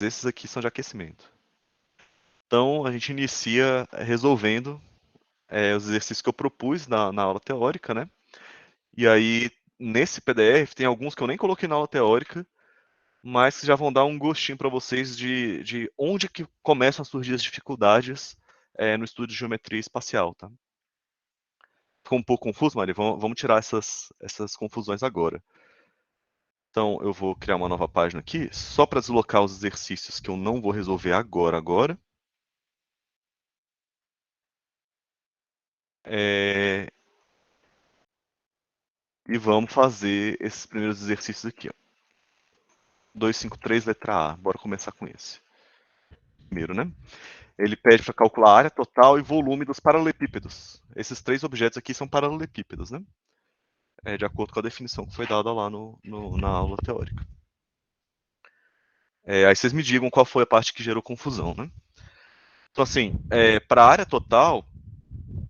Esses aqui são de aquecimento. Então, a gente inicia resolvendo os exercícios que eu propus na aula teórica, né? E aí, nesse PDF, tem alguns que eu nem coloquei na aula teórica, mas que já vão dar um gostinho para vocês de onde que começam a surgir as dificuldades no estudo de geometria espacial, tá? Ficou um pouco confuso, Mari? Vamos tirar essas confusões agora. Então, eu vou criar uma nova página aqui, só para deslocar os exercícios que eu não vou resolver agora. E vamos fazer esses primeiros exercícios aqui. Ó. 253, letra A. Bora começar com esse. Primeiro, né? Ele pede para calcular a área total e volume dos paralelepípedos. Esses três objetos aqui são paralelepípedos, né? De acordo com a definição que foi dada lá na aula teórica. Aí vocês me digam qual foi a parte que gerou confusão, né? Então, assim, para a área total,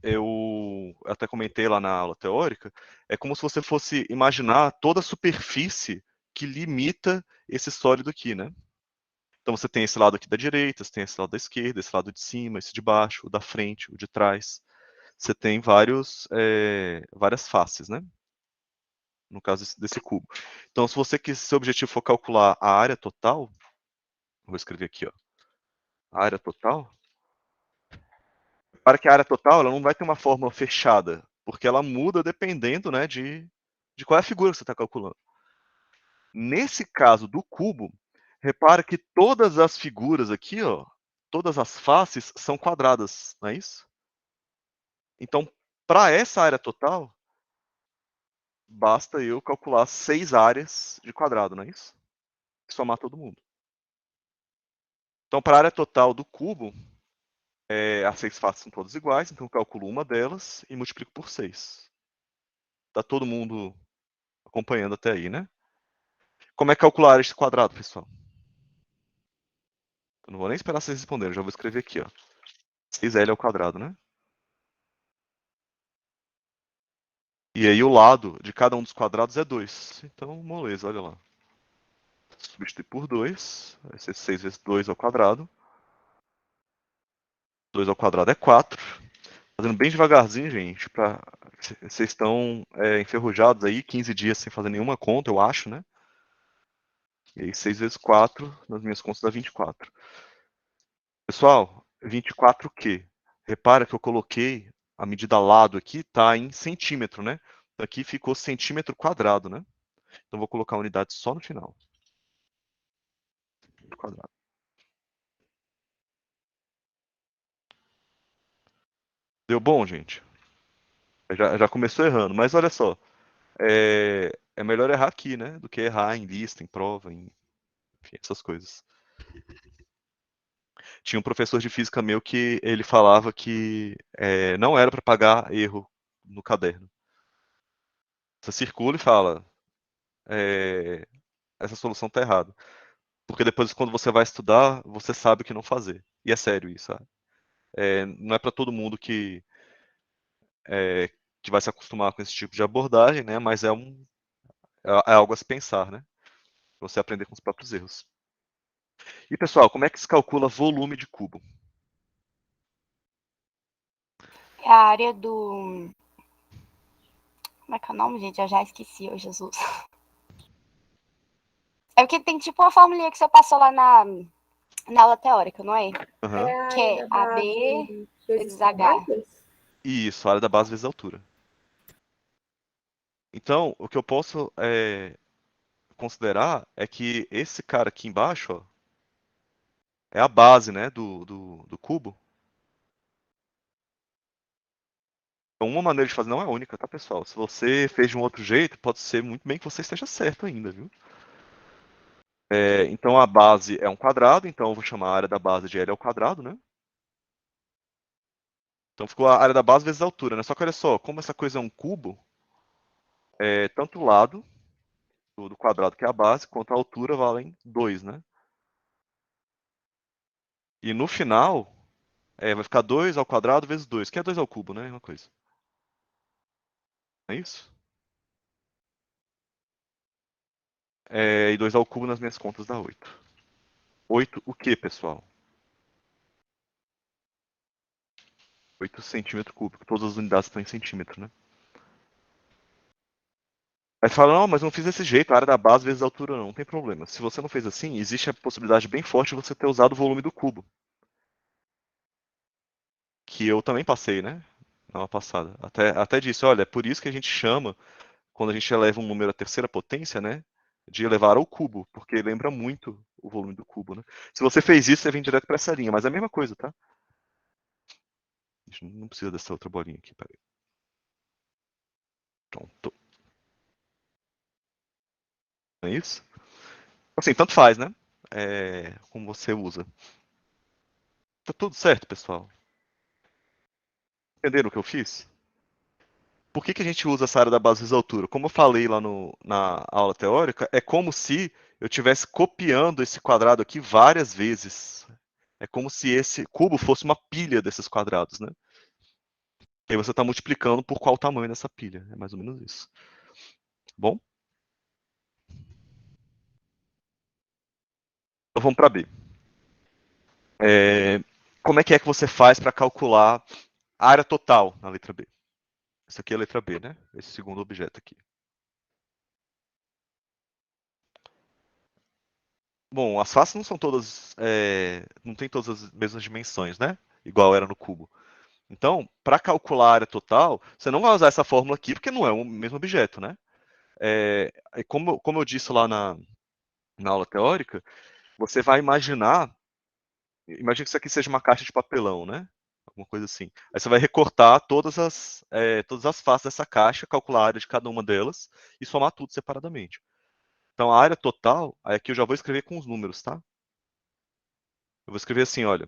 eu até comentei lá na aula teórica, é como se você fosse imaginar toda a superfície que limita esse sólido aqui, né? Então você tem esse lado aqui da direita, você tem esse lado da esquerda, esse lado de cima, esse de baixo, o da frente, o de trás. Você tem várias faces, né? No caso desse cubo. Então, se seu objetivo for calcular a área total, vou escrever aqui, ó, a área total. Para que a área total ela não vai ter uma fórmula fechada, porque ela muda dependendo, né, de qual é a figura que você está calculando. Nesse caso do cubo, repara que todas as figuras aqui, ó, todas as faces são quadradas, não é isso? Então, para essa área total, basta eu calcular 6 áreas de quadrado, não é isso? E somar todo mundo. Então, para a área total do cubo, as 6 faces são todas iguais, então eu calculo uma delas e multiplico por 6. Tá todo mundo acompanhando até aí, né? Como é calcular este quadrado, pessoal? Eu não vou nem esperar vocês responderem, já vou escrever aqui, ó. 6L ao quadrado, né? E aí o lado de cada um dos quadrados é 2. Então, moleza, olha lá. Substituir por 2, vai ser 6 vezes 2 ao quadrado. 2 ao quadrado é 4. Fazendo bem devagarzinho, gente. Vocês estão enferrujados aí, 15 dias sem fazer nenhuma conta, eu acho, né? E aí 6 vezes 4, nas minhas contas dá 24. Pessoal, 24 o quê? Repara que eu coloquei a medida lado aqui, tá em centímetro, né? Aqui ficou centímetro quadrado, né? Então vou colocar a unidade só no final. Quadrado. Deu bom, gente? Já começou errando, mas olha só. É melhor errar aqui, né? Do que errar em lista, em prova, enfim, essas coisas. Tinha um professor de física meu que ele falava que não era para pagar erro no caderno. Você circula e fala, essa solução está errada. Porque depois, quando você vai estudar, você sabe o que não fazer. E é sério isso, sabe? Não é para todo mundo que vai se acostumar com esse tipo de abordagem, né? Mas é algo a se pensar, né? Pra você aprender com os próprios erros. E pessoal, como é que se calcula volume de cubo? É a área do. Como é que é o nome, gente? Eu já esqueci, ô Jesus. É porque tem tipo uma formulinha que você passou lá na aula teórica, não é? Uhum. Que é AB vezes H. Isso, a área da base vezes a altura. Então, o que eu posso considerar é que esse cara aqui embaixo, ó, é a base, né, do cubo. Então, uma maneira de fazer não é única, tá, pessoal? Se você fez de um outro jeito, pode ser muito bem que você esteja certo ainda, viu? Então, a base é um quadrado, então eu vou chamar a área da base de L ao quadrado, né? Então, ficou a área da base vezes a altura, né? Só que olha só, como essa coisa é um cubo, tanto o lado do quadrado, que é a base, quanto a altura valem 2, né? E no final, vai ficar 2 ao quadrado vezes 2, que é 2 ao cubo, né? Uma coisa. É isso? E 2 ao cubo nas minhas contas dá 8. 8 o quê, pessoal? 8 centímetros cúbicos. Todas as unidades estão em centímetro, né? Aí você fala, não, mas eu não fiz desse jeito, a área da base vezes a altura não tem problema. Se você não fez assim, existe a possibilidade bem forte de você ter usado o volume do cubo. Que eu também passei, né? Na aula passada. Até disse, olha, é por isso que a gente chama, quando a gente eleva um número à terceira potência, né? De elevar ao cubo, porque lembra muito o volume do cubo, né? Se você fez isso, você vem direto para essa linha, mas é a mesma coisa, tá? A gente não precisa dessa outra bolinha aqui, peraí. Pronto. Não é isso? Assim, tanto faz, né? Como você usa. Tá tudo certo, pessoal? Entenderam o que eu fiz? Por que a gente usa essa área da base vezes altura? Como eu falei lá na aula teórica, é como se eu estivesse copiando esse quadrado aqui várias vezes. É como se esse cubo fosse uma pilha desses quadrados, né? E aí você está multiplicando por qual tamanho dessa pilha. É mais ou menos isso. Bom, então vamos para B. Como é que você faz para calcular a área total na letra B? Isso aqui é a letra B, né? Esse segundo objeto aqui. Bom, as faces não são todas, não tem todas as mesmas dimensões, né? Igual era no cubo. Então, para calcular a área total, você não vai usar essa fórmula aqui, porque não é o mesmo objeto, né? Como eu disse lá na aula teórica, você vai imagina que isso aqui seja uma caixa de papelão, né? Alguma coisa assim. Aí você vai recortar todas as faces dessa caixa, calcular a área de cada uma delas e somar tudo separadamente. Então, a área total, aí aqui eu já vou escrever com os números, tá? Eu vou escrever assim, olha,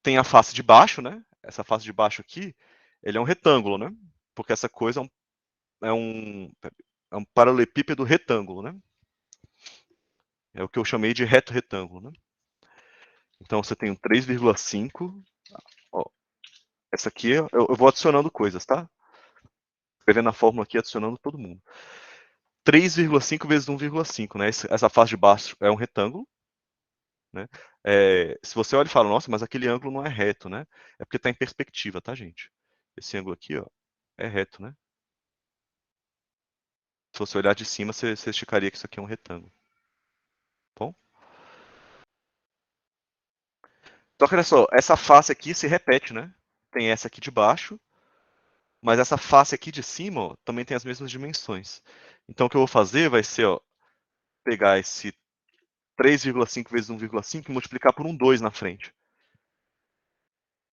tem a face de baixo, né? Essa face de baixo aqui, ele é um retângulo, né? Porque essa coisa é um, é um paralelepípedo retângulo, né? É o que eu chamei de reto retângulo, né? Então você tem um 3,5. Ó, essa aqui eu vou adicionando coisas, tá? Escrevendo a fórmula aqui, adicionando todo mundo. 3,5 vezes 1,5, né? Essa face de baixo é um retângulo, né? Se você olha e fala, nossa, mas aquele ângulo não é reto, né? É porque está em perspectiva, tá, gente? Esse ângulo aqui, ó, é reto, né? Se você olhar de cima, você esticaria que isso aqui é um retângulo. Bom? Só que olha só, essa face aqui se repete, né? Tem essa aqui de baixo, mas essa face aqui de cima, ó, também tem as mesmas dimensões. Então o que eu vou fazer vai ser, ó, pegar esse 3,5 vezes 1,5 e multiplicar por um 2 na frente.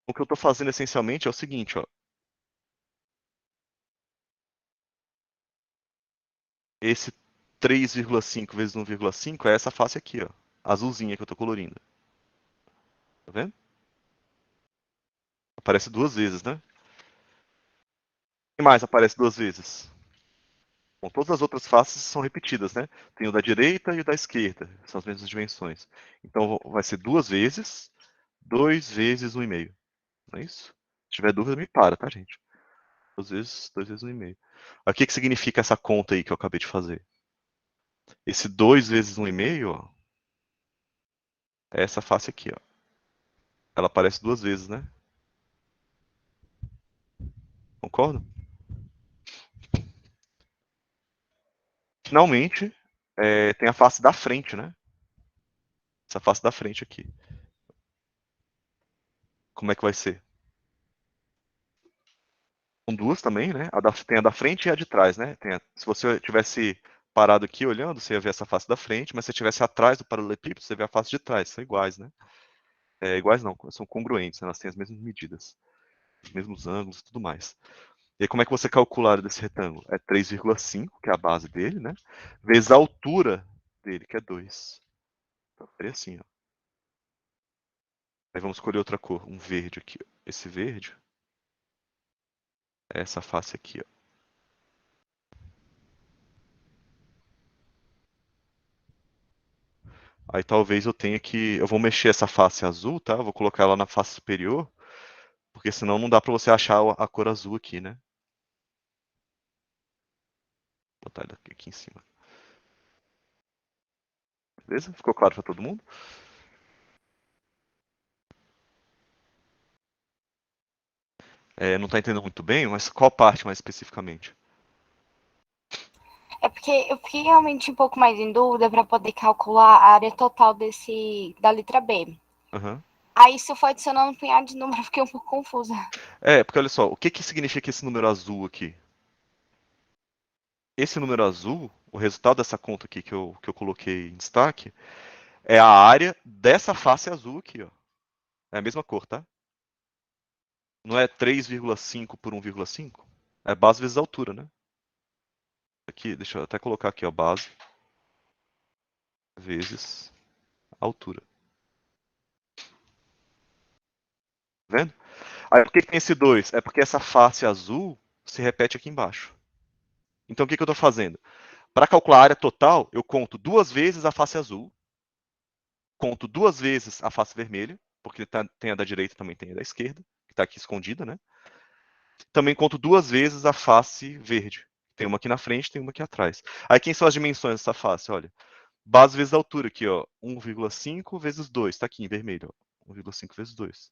O que eu estou fazendo essencialmente é o seguinte, ó. Esse 3,5 vezes 1,5 é essa face aqui, ó. Azulzinha que eu estou colorindo. Tá vendo? Aparece duas vezes, né? O que mais aparece duas vezes? Bom, todas as outras faces são repetidas, né? Tem o da direita e o da esquerda, são as mesmas dimensões. Então vai ser 2 vezes 1,5. Não é isso? Se tiver dúvida, me para, tá, gente? 2 vezes 1,5. O que significa essa conta aí que eu acabei de fazer? Esse 2 vezes 1,5, ó, é essa face aqui, ó. Ela aparece duas vezes, né? Concorda? Finalmente, tem a face da frente, né? Essa face da frente aqui. Como é que vai ser? Com duas também, né? Tem a da frente e a de trás, né? Se você tivesse parado aqui olhando, você ia ver essa face da frente, mas se você estivesse atrás do paralelepípedo, você vê a face de trás. São iguais, né? Iguais não, são congruentes, né? Elas têm as mesmas medidas, os mesmos ângulos e tudo mais. E aí, como é que você calcula a área desse retângulo? É 3,5, que é a base dele, né? Vezes a altura dele, que é 2. Então, seria assim, ó. Aí vamos escolher outra cor, um verde aqui. Esse verde é essa face aqui, ó. Aí talvez eu vou mexer essa face azul, tá? Eu vou colocar ela na face superior, porque senão não dá pra você achar a cor azul aqui, né? Vou botar ela aqui em cima. Beleza? Ficou claro pra todo mundo? Não está entendendo muito bem, mas qual parte mais especificamente? É porque eu fiquei realmente um pouco mais em dúvida para poder calcular a área total da letra B. Uhum. Aí, se eu for adicionando um punhado de número, eu fiquei um pouco confusa. Porque olha só, o que, que significa esse número azul aqui? Esse número azul, o resultado dessa conta aqui que eu coloquei em destaque, é a área dessa face azul aqui, ó. É a mesma cor, tá? Não é 3,5 por 1,5? É base vezes altura, né? Aqui, deixa eu até colocar aqui, ó, base vezes altura. Tá vendo? Aí por que tem esse 2? É porque essa face azul se repete aqui embaixo. Então o que eu estou fazendo? Para calcular a área total, eu conto duas vezes a face azul, conto duas vezes a face vermelha, porque tem a da direita e também tem a da esquerda, que está aqui escondida, né? Também conto duas vezes a face verde. Tem uma aqui na frente, tem uma aqui atrás. Aí quem são as dimensões dessa face? Olha, base vezes altura aqui, ó, 1,5 vezes 2, está aqui em vermelho, ó, 1,5 vezes 2.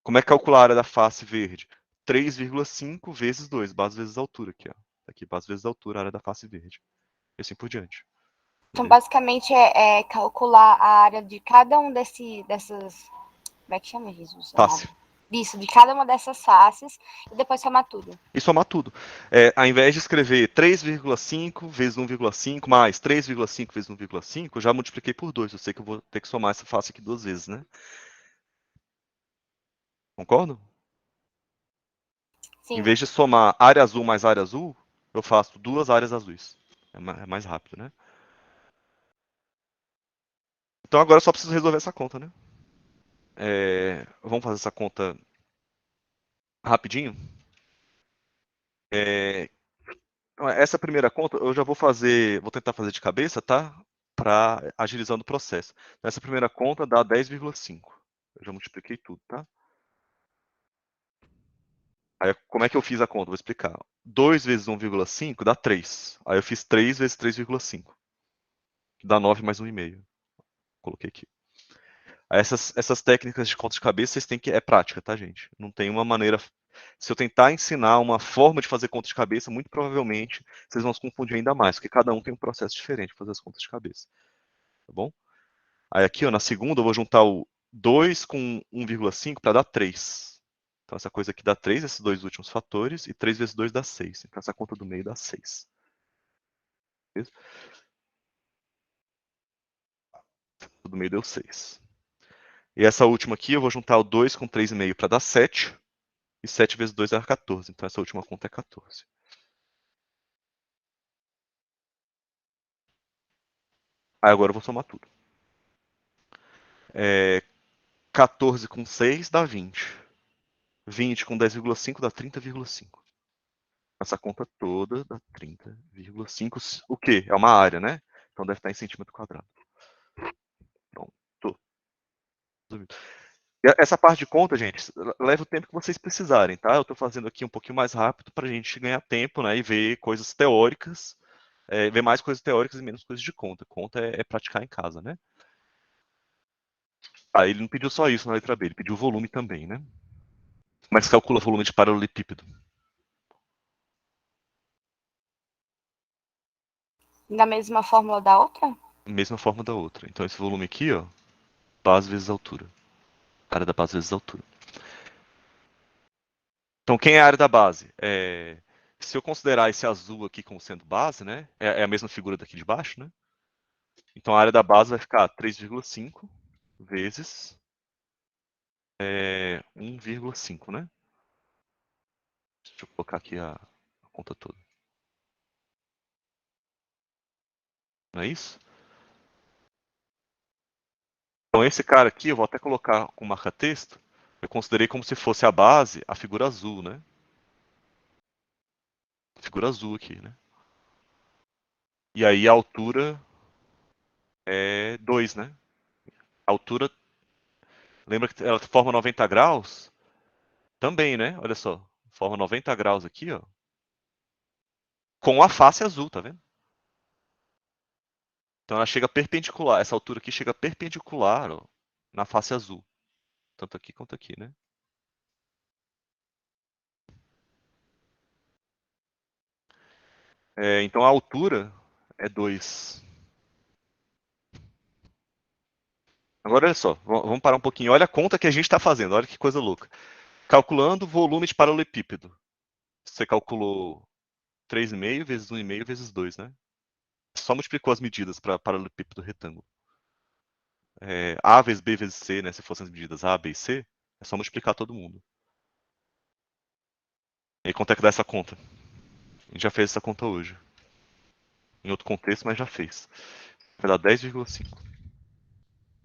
Como é que calcular a área da face verde? 3,5 vezes 2, base vezes altura aqui, ó. Tá aqui, base vezes altura, a área da face verde. E assim por diante. Então, Beleza? basicamente, é calcular a área de cada um dessas. Como é que chama, Jesus? Face. Disso, de cada uma dessas faces, e depois somar tudo. E somar tudo. Ao invés de escrever 3,5 vezes 1,5 mais 3,5 vezes 1,5, eu já multipliquei por 2. Eu sei que eu vou ter que somar essa face aqui duas vezes, né? Concordo? Em Sim. vez de somar área azul mais área azul, eu faço duas áreas azuis. É mais rápido, né? Então agora eu só preciso resolver essa conta, né? Vamos fazer essa conta rapidinho. Essa primeira conta eu já vou tentar fazer de cabeça, tá? Para agilizando o processo. Essa primeira conta dá 10,5. Eu já multipliquei tudo, tá? Aí como é que eu fiz a conta? Vou explicar. 2 vezes 1,5 dá 3. Aí eu fiz 3 vezes 3,5. Que dá 9 mais 1,5. Coloquei aqui. Essas técnicas de conta de cabeça, vocês têm que. É prática, tá, gente? Não tem uma maneira. Se eu tentar ensinar uma forma de fazer conta de cabeça, muito provavelmente vocês vão se confundir ainda mais, porque cada um tem um processo diferente de fazer as contas de cabeça. Tá bom? Aí aqui, ó, na segunda, eu vou juntar o 2 com 1,5 para dar 3. Então essa coisa aqui dá 3, esses dois últimos fatores, e 3 vezes 2 dá 6. Então essa conta do meio dá 6. Beleza? Do meio deu 6. E essa última aqui, eu vou juntar o 2 com 3,5 para dar 7. E 7 vezes 2 dá 14. Então essa última conta é 14. Aí agora eu vou somar tudo. 14 com 6 dá 20. 20 com 10,5 dá 30,5. Essa conta toda dá 30,5. O quê? É uma área, né? Então deve estar em centímetro quadrado. Pronto. Essa parte de conta, gente, leva o tempo que vocês precisarem, tá? Eu estou fazendo aqui um pouquinho mais rápido para a gente ganhar tempo, né? E ver coisas teóricas, ver mais coisas teóricas e menos coisas de conta. Conta é praticar em casa, né? Ah, ele não pediu só isso na letra B, ele pediu volume também, né? Mas calcula volume de paralelepípedo. Da mesma fórmula da outra? Mesma forma da outra. Então esse volume aqui, ó, base vezes altura. Área da base vezes altura. Então quem é a área da base? Se eu considerar esse azul aqui como sendo base, né? É a mesma figura daqui de baixo, né? Então a área da base vai ficar 3,5 vezes 1,5, né? Deixa eu colocar aqui a conta toda. Não é isso? Então esse cara aqui, eu vou até colocar com marca-texto, eu considerei como se fosse a base, a figura azul, né? Figura azul aqui, né? E aí a altura é 2, né? A altura, lembra que ela forma 90 graus? Também, né? Olha só, forma 90 graus aqui, ó. Com a face azul, tá vendo? Então ela chega perpendicular, essa altura aqui chega perpendicular, ó, na face azul. Tanto aqui quanto aqui, né? Então a altura é 2. Agora olha só, vamos parar um pouquinho. Olha a conta que a gente está fazendo, olha que coisa louca. Calculando volume de paralelepípedo. Você calculou 3,5 vezes 1,5 vezes 2, né? Só multiplicou as medidas para paralelepípedo retângulo. A vezes B vezes C, né? Se fossem as medidas A, B e C, é só multiplicar todo mundo. E aí quanto é que dá essa conta? A gente já fez essa conta hoje. Em outro contexto, mas já fez. Vai dar 10,5.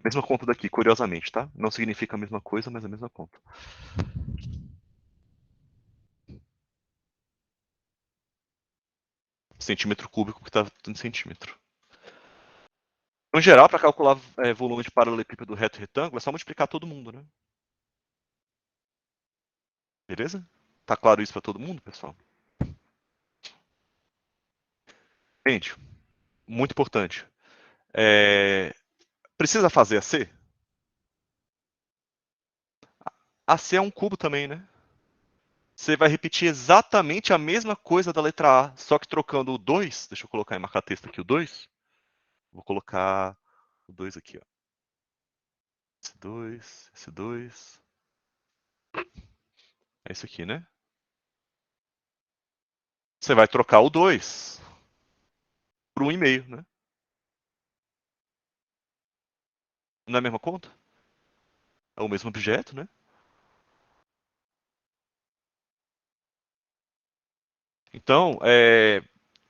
Mesma conta daqui, curiosamente, tá? Não significa a mesma coisa, mas a mesma conta. Centímetro cúbico que está em centímetro. No geral, para calcular volume de paralelepípedo reto e retângulo, é só multiplicar todo mundo, né? Beleza? Tá claro isso para todo mundo, pessoal? Gente, muito importante. Precisa fazer a C? A C é um cubo também, né? Você vai repetir exatamente a mesma coisa da letra A, só que trocando o 2. Deixa eu colocar em marca-texto aqui o 2. Vou colocar o 2 aqui, ó. Esse 2, esse 2. É isso aqui, né? Você vai trocar o 2 por 1,5, né? Não é a mesma conta? É o mesmo objeto, né? Então,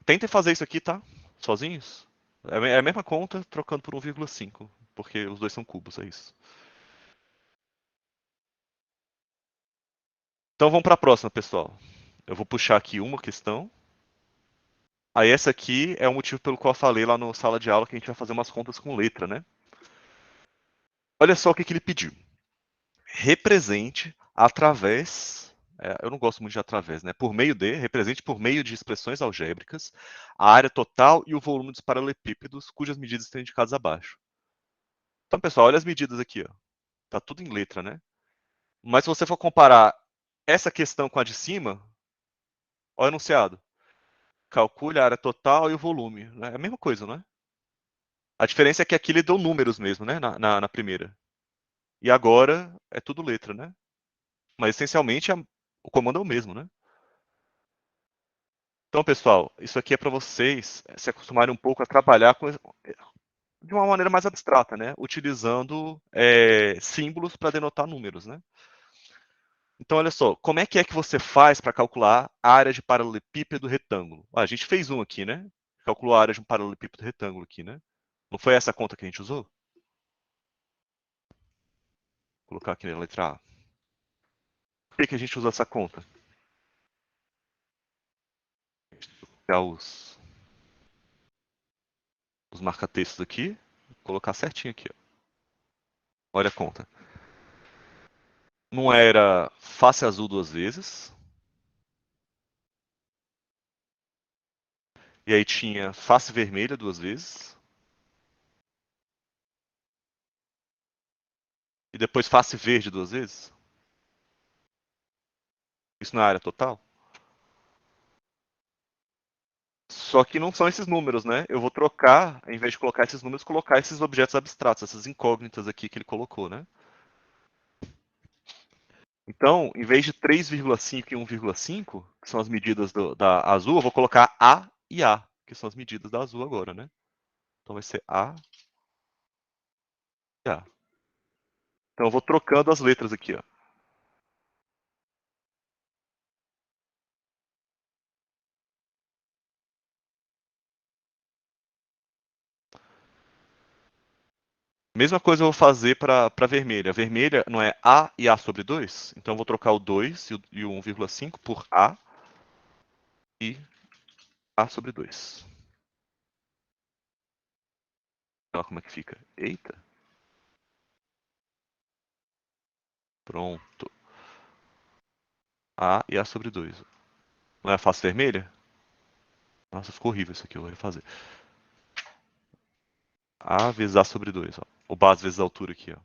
tentem fazer isso aqui, tá? Sozinhos. É a mesma conta, trocando por 1,5, porque os dois são cubos, é isso. Então vamos para a próxima, pessoal. Eu vou puxar aqui uma questão. Aí essa aqui é o motivo pelo qual eu falei lá no sala de aula que a gente vai fazer umas contas com letra, né? Olha só o que ele pediu. Represente através, eu não gosto muito de através, né? Por meio de, represente por meio de expressões algébricas a área total e o volume dos paralelepípedos cujas medidas estão indicadas abaixo. Então, pessoal, olha as medidas aqui, ó. Tá tudo em letra, né? Mas se você for comparar essa questão com a de cima, olha o enunciado. Calcule a área total e o volume. É a mesma coisa, não é? A diferença é que aqui ele deu números mesmo, né? Na primeira. E agora é tudo letra, né? Mas essencialmente o comando é o mesmo, né? Então, pessoal, isso aqui é para vocês se acostumarem um pouco a trabalhar de uma maneira mais abstrata, né? Utilizando símbolos para denotar números, né? Então, olha só, como é que você faz para calcular a área de paralelepípedo retângulo? A gente fez um aqui, né? Calculou a área de um paralelepípedo retângulo aqui, né? Não foi essa a conta que a gente usou? Vou colocar aqui na letra A. Por que a gente usou essa conta? Pegar os marca-textos aqui, colocar certinho aqui, ó. Olha a conta. Não era face azul duas vezes. E aí tinha face vermelha duas vezes. E depois face verde duas vezes. Isso na área total. Só que não são esses números, né? Eu vou trocar, em vez de colocar esses números, colocar esses objetos abstratos, essas incógnitas aqui que ele colocou, né? Então, em vez de 3,5 e 1,5, que são as medidas da azul, eu vou colocar A e A, que são as medidas da azul agora, né? Então vai ser A e A. Então eu vou trocando as letras aqui, ó. Mesma coisa eu vou fazer para vermelha. A vermelha não é A e A sobre 2? Então eu vou trocar o 2 e o 1,5 por A e A sobre 2. Olha como é que fica. Eita. Pronto. A e A sobre 2. Não é a face vermelha? Nossa, ficou horrível isso aqui, eu vou refazer. A vezes A sobre 2, ó. O base vezes a altura aqui, ó.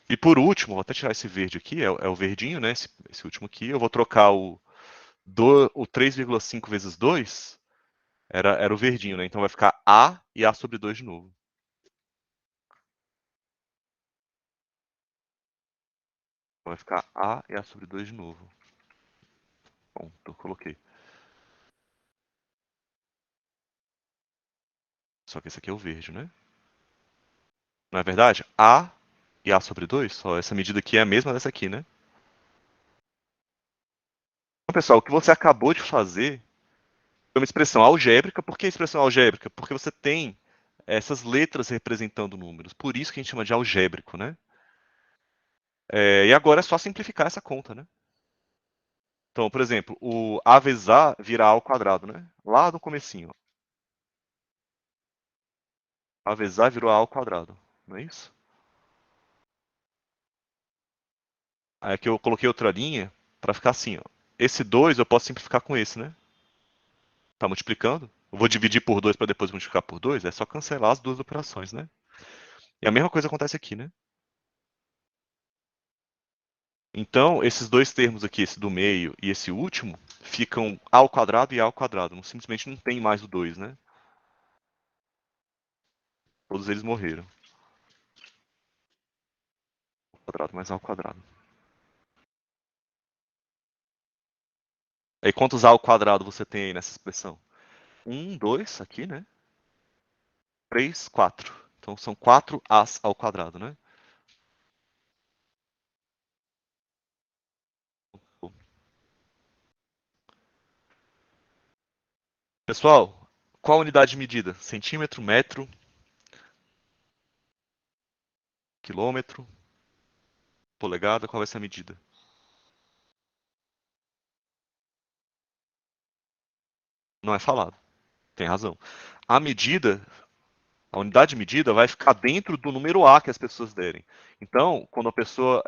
E por último, vou até tirar esse verde aqui, é o verdinho, né? Esse último aqui. Eu vou trocar o o 3,5 vezes 2 era o verdinho, né? Então vai ficar A e A sobre 2 de novo. Então vai ficar A e A sobre 2 de novo. Bom, então eu coloquei. Só que esse aqui é o verde, né? Não é verdade? A e A sobre 2, ó, essa medida aqui é a mesma dessa aqui, né? Então, pessoal, o que você acabou de fazer foi uma expressão algébrica. Por que expressão algébrica? Porque você tem essas letras representando números. Por isso que a gente chama de algébrico, né? E agora é só simplificar essa conta, né? Então, por exemplo, o A vezes A vira A ao quadrado, né? Lá no comecinho. A vezes A virou A ao quadrado, não é isso? Aí aqui eu coloquei outra linha para ficar assim, ó. Esse 2 eu posso simplificar com esse, né? Tá multiplicando. Eu vou dividir por 2 para depois multiplicar por 2. É só cancelar as duas operações, né? E a mesma coisa acontece aqui, né? Então, esses dois termos aqui, esse do meio e esse último, ficam A ao quadrado e A ao quadrado. Simplesmente não tem mais o 2, né? Todos eles morreram. Ao quadrado mais A ao quadrado. Aí quantos A ao quadrado você tem aí nessa expressão? 1, 2, aqui, né? 3, 4. Então são 4 A's ao quadrado, né? Pessoal, qual a unidade de medida? Centímetro, metro, quilômetro, polegada? Qual vai ser a medida? Não é falado. Tem razão. A medida, a unidade de medida vai ficar dentro do número A que as pessoas derem. Então, quando a pessoa,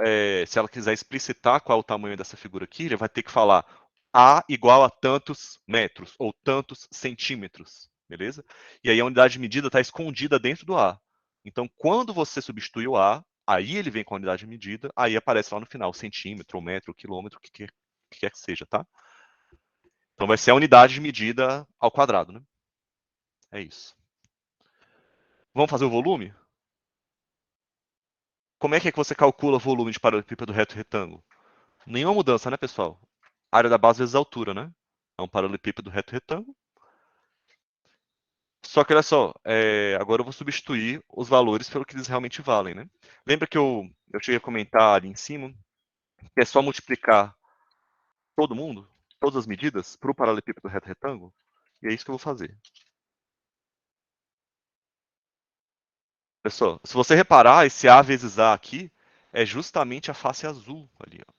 se ela quiser explicitar qual é o tamanho dessa figura aqui, ele vai ter que falar A igual a tantos metros ou tantos centímetros, beleza? E aí a unidade de medida está escondida dentro do A. Então, quando você substitui o A, aí ele vem com a unidade de medida, aí aparece lá no final centímetro, ou metro, ou quilômetro, o que quer que seja, tá? Então vai ser a unidade de medida ao quadrado, né? É isso. Vamos fazer o volume? Como é que você calcula o volume de paralelepípedo reto retângulo? Nenhuma mudança, né, pessoal? Área da base vezes a altura, né? É um paralelepípedo reto retângulo. Só que olha só, agora eu vou substituir os valores pelo que eles realmente valem, né? Lembra que eu cheguei a comentar ali em cima que é só multiplicar todo mundo, todas as medidas, para o paralelepípedo reto retângulo? E é isso que eu vou fazer. Pessoal, se você reparar, esse A vezes A aqui é justamente a face azul ali, ó.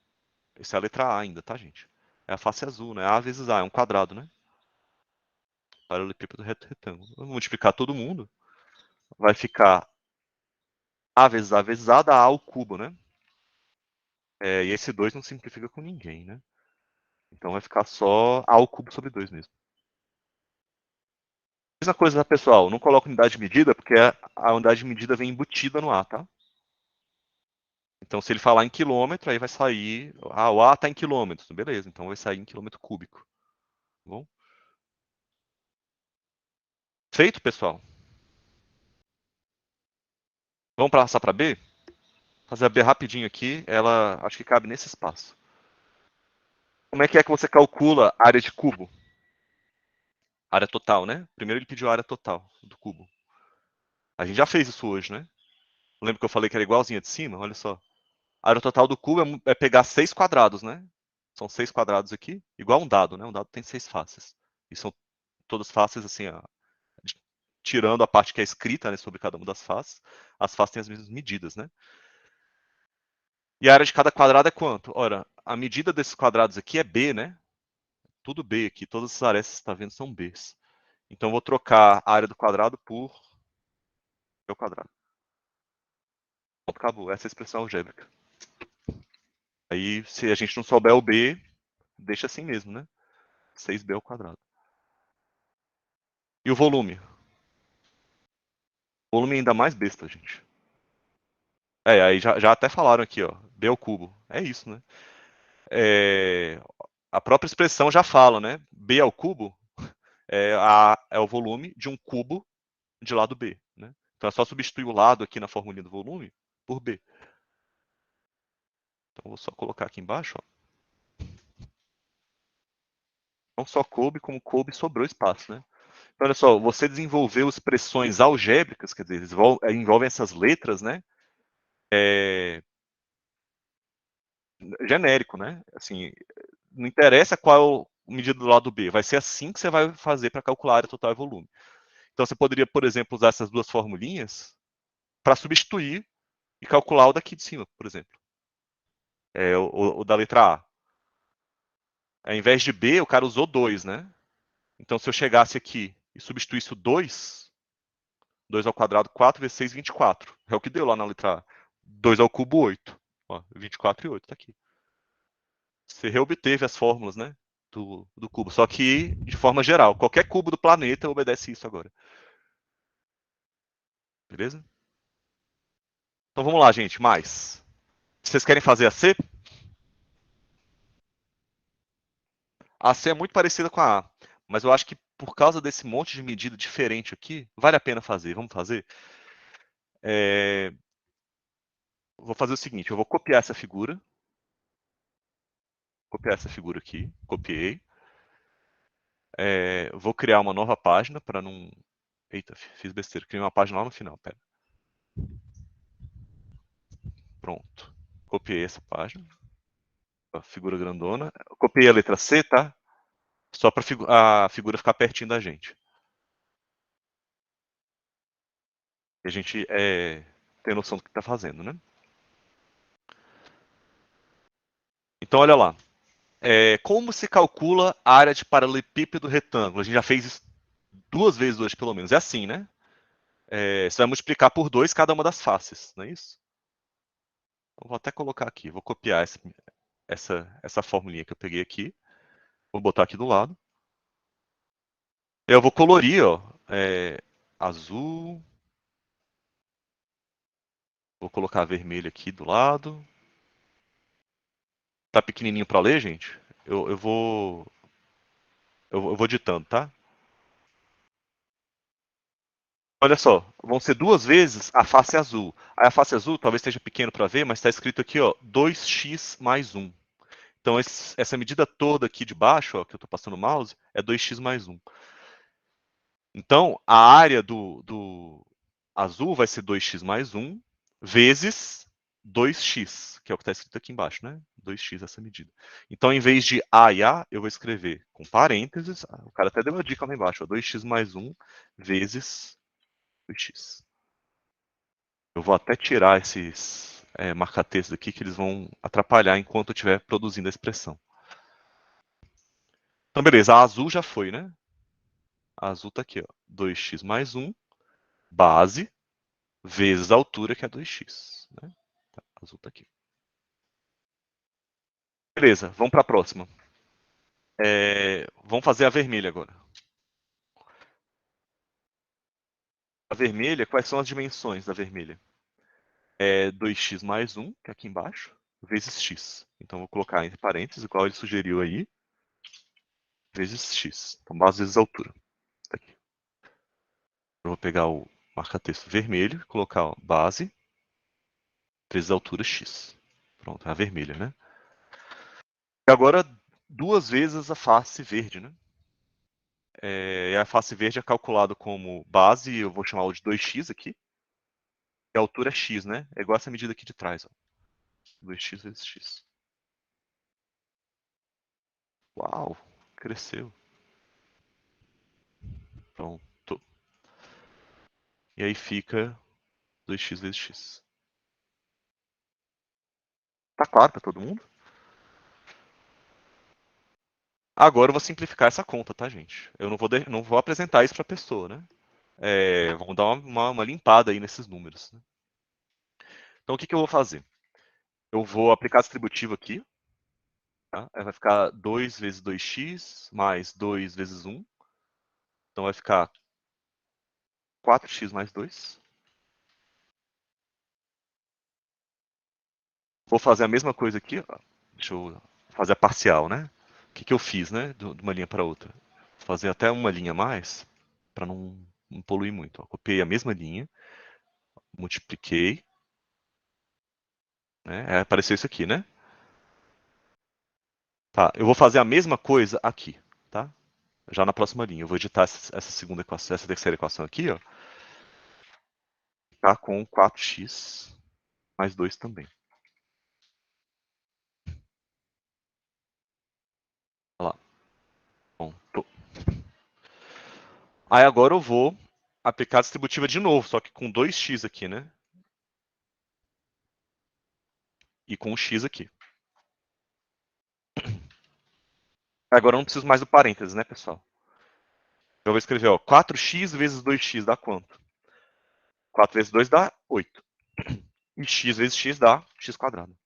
Essa é a letra A ainda, tá, gente? É a face azul, né? A vezes A, é um quadrado, né? Paralelepípedo reto retângulo. Eu vou multiplicar todo mundo. Vai ficar A vezes A dá A ao cubo, né? E esse 2 não simplifica com ninguém, né? Então vai ficar só A ao cubo sobre 2 mesmo. Mesma coisa, tá, pessoal? Não coloca unidade de medida, porque a unidade de medida vem embutida no A, tá? Então, se ele falar em quilômetro, aí vai sair. Ah, o A está em quilômetros. Beleza, então vai sair em quilômetro cúbico. Tá bom? Feito, pessoal? Vamos passar para B? Fazer a B rapidinho aqui. Ela acho que cabe nesse espaço. Como é que você calcula a área de cubo? Área total, né? Primeiro ele pediu a área total do cubo. A gente já fez isso hoje, né? Lembra que eu falei que era igualzinha de cima? Olha só. A área total do cubo é pegar 6 quadrados, né? São 6 quadrados aqui, igual um dado, né? Um dado tem 6 faces. E são todas faces assim, ó, tirando a parte que é escrita, né, sobre cada uma das faces. As faces têm as mesmas medidas, né? E a área de cada quadrado é quanto? Ora, a medida desses quadrados aqui é B, né? Tudo B aqui, todas essas arestas que você está vendo são Bs. Então eu vou trocar a área do quadrado por B ao quadrado. Pronto, acabou. Essa é a expressão algébrica. Aí, se a gente não souber o B, deixa assim mesmo, né? 6B ao quadrado. E o volume? O volume é ainda mais besta, gente. Aí já até falaram aqui, ó. B ao cubo. É isso, né? a própria expressão já fala, né? B ao cubo é o volume de um cubo de lado B, né? Então é só substituir o lado aqui na formulinha do volume por B. Então vou só colocar aqui embaixo, ó. Não só coube, como coube sobrou espaço, né? Então, olha só, você desenvolveu expressões algébricas, quer dizer, envolvem essas letras, né? Genérico, né? Assim, não interessa qual medida do lado B, vai ser assim que você vai fazer para calcular a área total e volume. Então você poderia, por exemplo, usar essas duas formulinhas para substituir e calcular o daqui de cima, por exemplo. O da letra A. Ao invés de B, o cara usou 2, né? Então se eu chegasse aqui e substituísse o 2, 2 ao quadrado, 4 vezes 6, 24. É o que deu lá na letra A. 2 ao cubo, 8. Ó, 24 e 8 tá aqui. Você reobteve as fórmulas, né? Do cubo. Só que de forma geral. Qualquer cubo do planeta obedece isso agora. Beleza? Então vamos lá, gente. Mais. Vocês querem fazer a C? A C é muito parecida com a A. Mas eu acho que por causa desse monte de medida diferente aqui, vale a pena fazer. Vamos fazer? Vou fazer o seguinte. Eu vou copiar essa figura. Copiar essa figura aqui. Copiei. Vou criar uma nova página para não... Eita, fiz besteira. Criei uma página lá no final. Pera. Pronto. Copiei essa página. A figura grandona. Copiei a letra C, tá? Só para a figura ficar pertinho da gente. E a gente tem noção do que está fazendo, né? Então, olha lá. Como se calcula a área de paralelepípedo retângulo? A gente já fez isso 2 vezes hoje, pelo menos. É assim, né? Você vai multiplicar por 2 cada uma das faces, não é isso? Então, vou até colocar aqui. Vou copiar essa formulinha que eu peguei aqui. Vou botar aqui do lado. Eu vou colorir, ó. Azul. Vou colocar vermelho aqui do lado. Tá pequenininho para ler, gente? Eu vou ditando, tá? Olha só, vão ser 2 vezes a face azul. Aí a face azul talvez esteja pequeno para ver, mas está escrito aqui, ó, 2x mais 1. Então essa medida toda aqui de baixo, ó, que eu estou passando o mouse, é 2x mais 1. Então a área do azul vai ser 2x mais 1 vezes 2x, que é o que está escrito aqui embaixo, né? 2x essa medida. Então, em vez de A e A, eu vou escrever com parênteses. O cara até deu uma dica lá embaixo, ó, 2x mais 1 vezes 2x. Eu vou até tirar esses marca-textos aqui, que eles vão atrapalhar enquanto eu estiver produzindo a expressão. Então, beleza, a azul já foi, né? A azul está aqui, ó, 2x mais 1, base, vezes a altura, que é 2x. Né? Tá, a azul está aqui. Beleza, vamos para a próxima. Vamos fazer a vermelha agora. A vermelha, quais são as dimensões da vermelha? 2x mais 1, que é aqui embaixo, vezes x. Então, vou colocar entre parênteses, igual ele sugeriu aí, vezes x. Então, base vezes altura. Tá aqui. Eu vou pegar o marca-texto vermelho, colocar ó, base, vezes altura x. Pronto, é a vermelha, né? E agora, 2 vezes a face verde, né? A face verde é calculado como base, eu vou chamá-lo de 2x aqui. E a altura é x, né? É igual essa medida aqui de trás, ó. 2x vezes x. Uau, cresceu. Pronto. E aí fica 2x vezes x. Tá claro para todo mundo? Agora eu vou simplificar essa conta, tá, gente? Eu não vou apresentar isso para a pessoa, né? Vamos dar uma limpada aí nesses números. Né? Então, o que eu vou fazer? Eu vou aplicar a distributiva aqui. Tá? Vai ficar 2 vezes 2x mais 2 vezes 1. Então, vai ficar 4x mais 2. Vou fazer a mesma coisa aqui. Ó. Deixa eu fazer a parcial, né? que eu fiz, né? De uma linha para outra. Vou fazer até uma linha a mais, para não poluir muito. Ó. Copiei a mesma linha, multipliquei, né? Apareceu isso aqui, né? Tá, eu vou fazer a mesma coisa aqui, tá? Já na próxima linha. Eu vou editar essa segunda equação, essa terceira equação aqui, ó. Tá com 4x mais 2 também. Olha lá. Pronto. Aí agora eu vou aplicar a distributiva de novo, só que com 2x aqui, né? E com o x aqui. Agora eu não preciso mais do parênteses, né, pessoal? Eu vou escrever, ó, 4x vezes 2x dá quanto? 4 vezes 2 dá 8. E x vezes x dá x quadrado.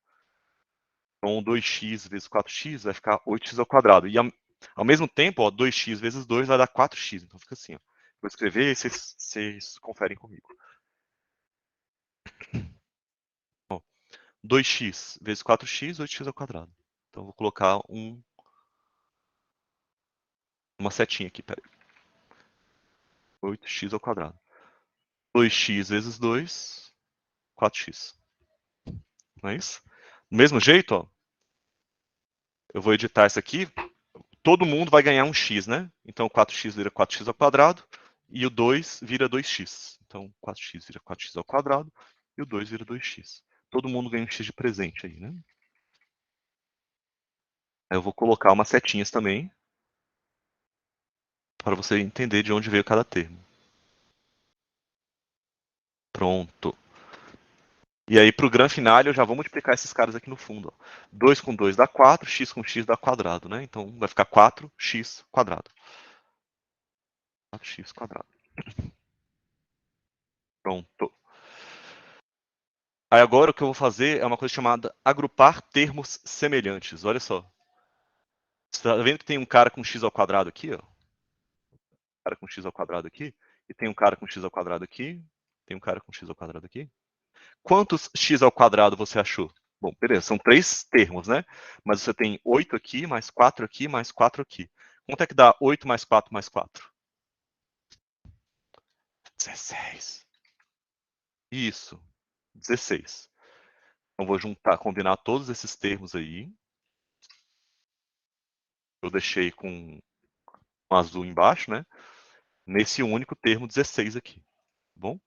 Então 2x vezes 4x vai ficar 8x ao quadrado. E ao mesmo tempo, ó, 2x vezes 2 vai dar 4x. Então fica assim, ó. Vou escrever e vocês conferem comigo. Ó, 2x vezes 4x, 8x ao quadrado. Então eu vou colocar uma setinha aqui, peraí. 8x ao quadrado. 2x vezes 2, 4x. Não é isso? Do mesmo jeito, ó, eu vou editar isso aqui. Todo mundo vai ganhar um x, né? Então 4x vira 4x ao quadrado e o 2 vira 2x. Então 4x vira 4x ao quadrado e o 2 vira 2x. Todo mundo ganha um x de presente aí, né? Aí eu vou colocar umas setinhas também para você entender de onde veio cada termo. Pronto. E aí, para o grande final, eu já vou multiplicar esses caras aqui no fundo. Ó. 2 com 2 dá 4, x com x dá quadrado, né? Então vai ficar 4x quadrado. 4x quadrado. Pronto. Aí agora o que eu vou fazer é uma coisa chamada agrupar termos semelhantes. Olha só. Você tá vendo que tem um cara com x ao quadrado aqui, ó? Um cara com x ao quadrado aqui. E tem um cara com x ao quadrado aqui. Tem um cara com x ao quadrado aqui. Quantos x ao quadrado você achou? Bom, beleza, são 3 termos, né? Mas você tem 8 aqui, mais 4 aqui, mais 4 aqui. Quanto é que dá 8 mais 4 mais 4? 16. Isso, 16. Então vou juntar, combinar todos esses termos aí. Eu deixei com um azul embaixo, né? Nesse único termo 16 aqui, tá bom?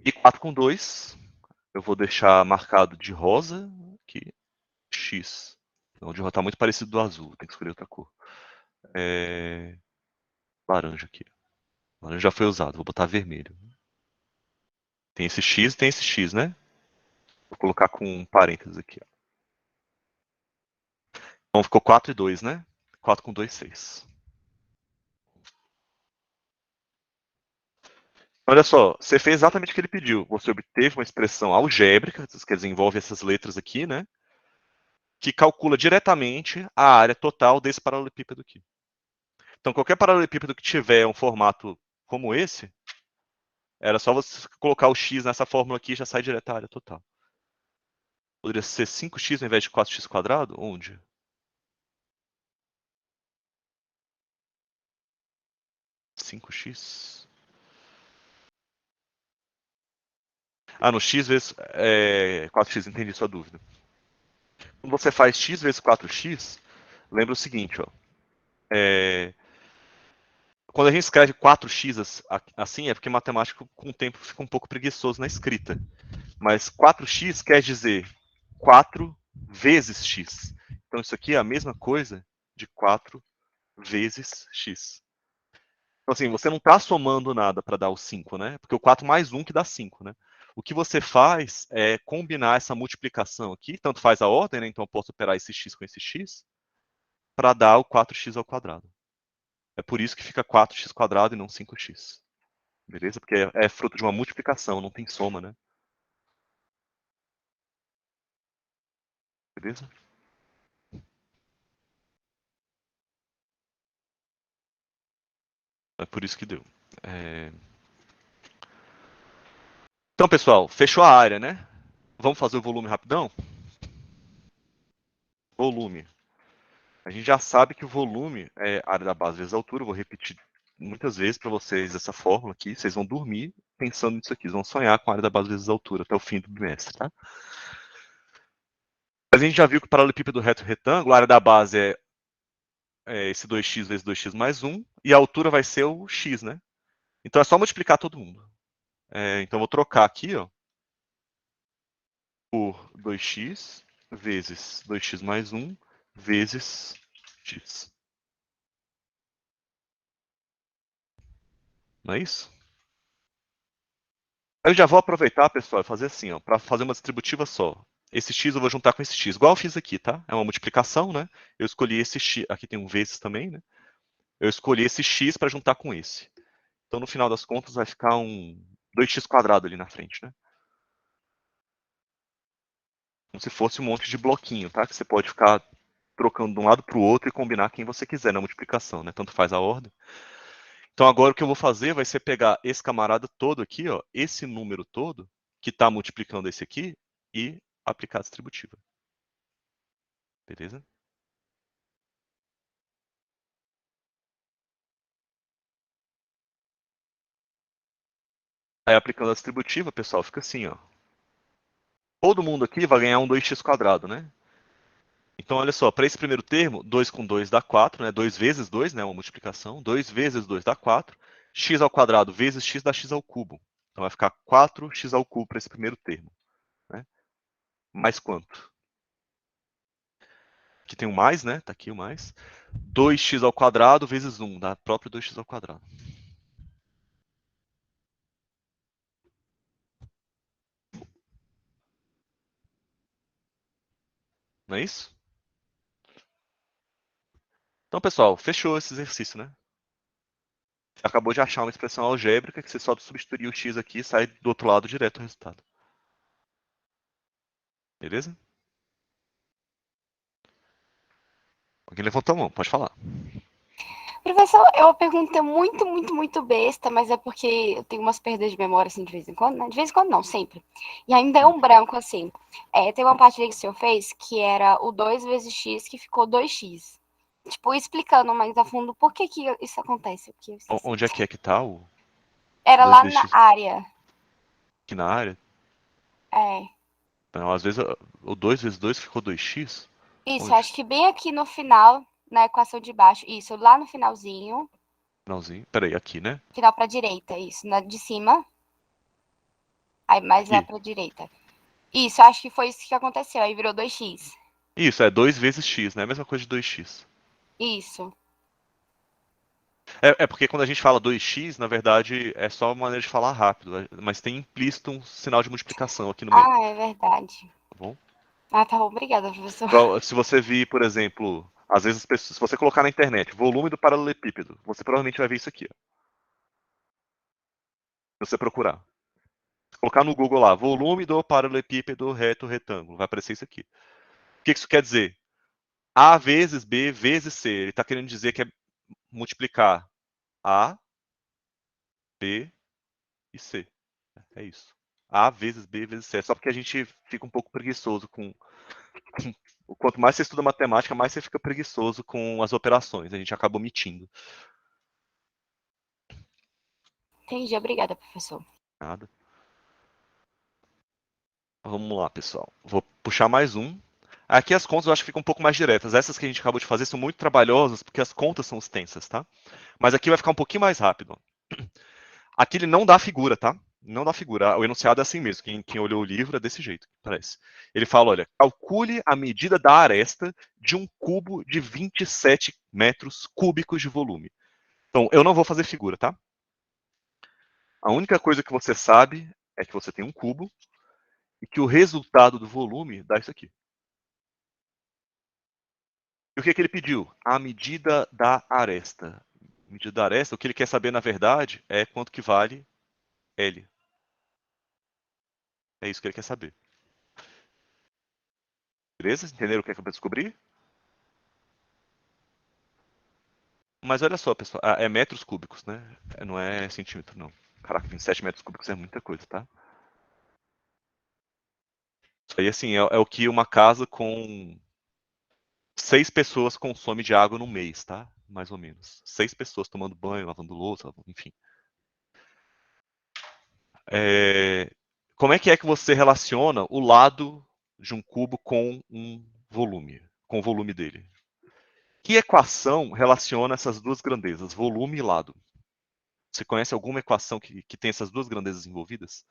E 4 com 2, eu vou deixar marcado de rosa aqui, x. Então, de rosa tá muito parecido do azul, tem que escolher outra cor. Laranja aqui. Laranja já foi usado, vou botar vermelho. Tem esse x e tem esse x, né? Vou colocar com um parênteses aqui. Ó. Então ficou 4 e 2, né? 4 com 2, 6. Olha só, você fez exatamente o que ele pediu. Você obteve uma expressão algébrica, quer dizer, envolve essas letras aqui, né? Que calcula diretamente a área total desse paralelepípedo aqui. Então, qualquer paralelepípedo que tiver um formato como esse, era só você colocar o x nessa fórmula aqui e já sai direto a área total. Poderia ser 5x ao invés de 4x quadrado? Onde? 5x? Ah, no x vezes 4x, entendi sua dúvida. Quando você faz x vezes 4x, lembra o seguinte, ó. Quando a gente escreve 4x assim, é porque matemático com o tempo fica um pouco preguiçoso na escrita. Mas 4x quer dizer 4 vezes x. Então isso aqui é a mesma coisa de 4 vezes x. Então assim, você não está somando nada para dar o 5, né? Porque o 4 mais 1 que dá 5, né? O que você faz é combinar essa multiplicação aqui, tanto faz a ordem, né? Então eu posso operar esse x com esse x, para dar o 4x ao quadrado. É por isso que fica 4x quadrado e não 5x. Beleza? Porque é fruto de uma multiplicação, não tem soma, né? Beleza? É por isso que deu. Então, pessoal, fechou a área, né? Vamos fazer o volume rapidão? Volume. A gente já sabe que o volume é a área da base vezes a altura. Eu vou repetir muitas vezes para vocês essa fórmula aqui. Vocês vão dormir pensando nisso aqui. Vocês vão sonhar com a área da base vezes a altura até o fim do bimestre, tá? Mas a gente já viu que o paralelepípedo reto retângulo, a área da base é esse 2x vezes 2x mais 1, e a altura vai ser o x, né? Então é só multiplicar todo mundo. Então eu vou trocar aqui, ó, por 2x vezes 2x mais 1 vezes x. Não é isso? Eu já vou aproveitar, pessoal, e fazer assim, ó, para fazer uma distributiva só. Esse x eu vou juntar com esse x, igual eu fiz aqui, tá? É uma multiplicação, né? Eu escolhi esse x, aqui tem um vezes também, né? Eu escolhi esse x para juntar com esse. Então, no final das contas, vai ficar um 2x² ali na frente, né? Como se fosse um monte de bloquinho, tá? Que você pode ficar trocando de um lado para o outro e combinar quem você quiser na multiplicação, né? Tanto faz a ordem. Então, agora o que eu vou fazer vai ser pegar esse camarada todo aqui, ó, esse número todo, que está multiplicando esse aqui, e aplicar a distributiva. Beleza? Aí, aplicando a distributiva, pessoal, fica assim, ó. Todo mundo aqui vai ganhar um 2x², né? Então, olha só, para esse primeiro termo, 2 com 2 dá 4, né? 2 vezes 2, né? Uma multiplicação. 2 vezes 2 dá 4. X² vezes x dá x ao cubo. Então, vai ficar 4x ao cubo para esse primeiro termo. Né? Mais quanto? Aqui tem um mais, né? Tá aqui o mais. 2x² vezes 1, dá próprio 2x². Não é isso? Então, pessoal, fechou esse exercício, né? Você acabou de achar uma expressão algébrica que você só substituir o x aqui e sai do outro lado direto o resultado. Beleza? Alguém levantou a mão, pode falar. Professor, é uma pergunta muito, muito, muito besta, mas é porque eu tenho umas perdas de memória, assim, de vez em quando, né? De vez em quando não, sempre. E ainda é um branco, assim. Tem uma parte ali que o senhor fez, que era o 2 vezes x, que ficou 2x. Tipo, explicando mais a fundo por que que isso acontece. Porque eu esqueci. Onde é que tá o Era 2 lá na vezes x área. aqui na área? É. Então, às vezes o 2 vezes 2 ficou 2x? Isso, Onde? acho que bem aqui no final, na equação de baixo. Isso, lá no finalzinho. Finalzinho. Peraí, aqui, né? Final pra direita, isso. Na de cima. Aí mais lá Aqui. pra direita. Isso, acho que foi isso que aconteceu. Aí virou 2x. Isso, é 2 vezes x, né? A mesma coisa de 2x. Isso. É porque quando a gente fala 2x, na verdade, é só uma maneira de falar rápido, mas tem implícito um sinal de multiplicação aqui no meio, Ah, é verdade. tá bom? Ah, tá bom. Obrigada, professor. Se você vir, por exemplo, às vezes se você colocar na internet volume do paralelepípedo, você provavelmente vai ver isso aqui, ó. Se você procurar. Se colocar no Google lá, volume do paralelepípedo reto retângulo, vai aparecer isso aqui. O que isso quer dizer? A vezes B vezes C. Ele está querendo dizer que é multiplicar A, B e C. É isso. A vezes B vezes C. É só porque a gente fica um pouco preguiçoso com. Quanto mais você estuda matemática, mais você fica preguiçoso com as operações. A gente acaba omitindo. Entendi. Obrigada, professor. Nada. Vamos lá, pessoal. Vou puxar mais um. Aqui as contas eu acho que ficam um pouco mais diretas. Essas que a gente acabou de fazer são muito trabalhosas porque as contas são extensas, tá? Mas aqui vai ficar um pouquinho mais rápido. Aqui ele não dá figura, tá? Não dá figura. O enunciado é assim mesmo. Quem olhou o livro é desse jeito, parece. Ele fala, olha, calcule a medida da aresta de um cubo de 27 metros cúbicos de volume. Então, eu não vou fazer figura, tá? A única coisa que você sabe é que você tem um cubo e que o resultado do volume dá isso aqui. E o que ele pediu? A medida da aresta. Medida da aresta, o que ele quer saber, na verdade, é quanto que vale L. É isso que ele quer saber. Beleza? Entenderam o que é que eu descobrir? Mas olha só, pessoal, é metros cúbicos, né? Não é centímetro, não. Caraca, 27 metros cúbicos é muita coisa, tá? Isso aí, assim, é o que uma casa com 6 pessoas consomem de água no mês, tá? Mais ou menos. 6 pessoas tomando banho, lavando louça, enfim. Como é que você relaciona o lado de um cubo com um volume, com o volume dele? Que equação relaciona essas duas grandezas, volume e lado? Você conhece alguma equação que tem essas duas grandezas envolvidas?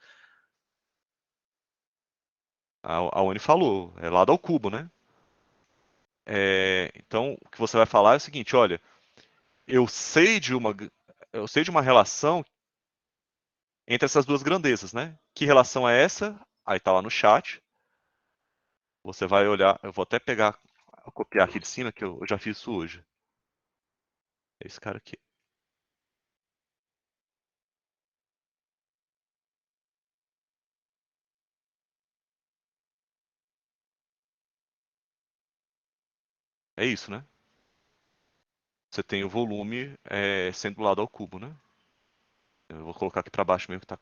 A Oni falou, é lado ao cubo, né? Então, o que você vai falar é o seguinte, olha, eu sei de uma relação entre essas duas grandezas, né? Que relação é essa? Aí tá lá no chat. Você vai olhar, eu vou até pegar, copiar aqui de cima, que eu já fiz isso hoje. É esse cara aqui. É isso, né? Você tem o volume sendo do lado ao cubo, né? Eu vou colocar aqui para baixo mesmo que tá.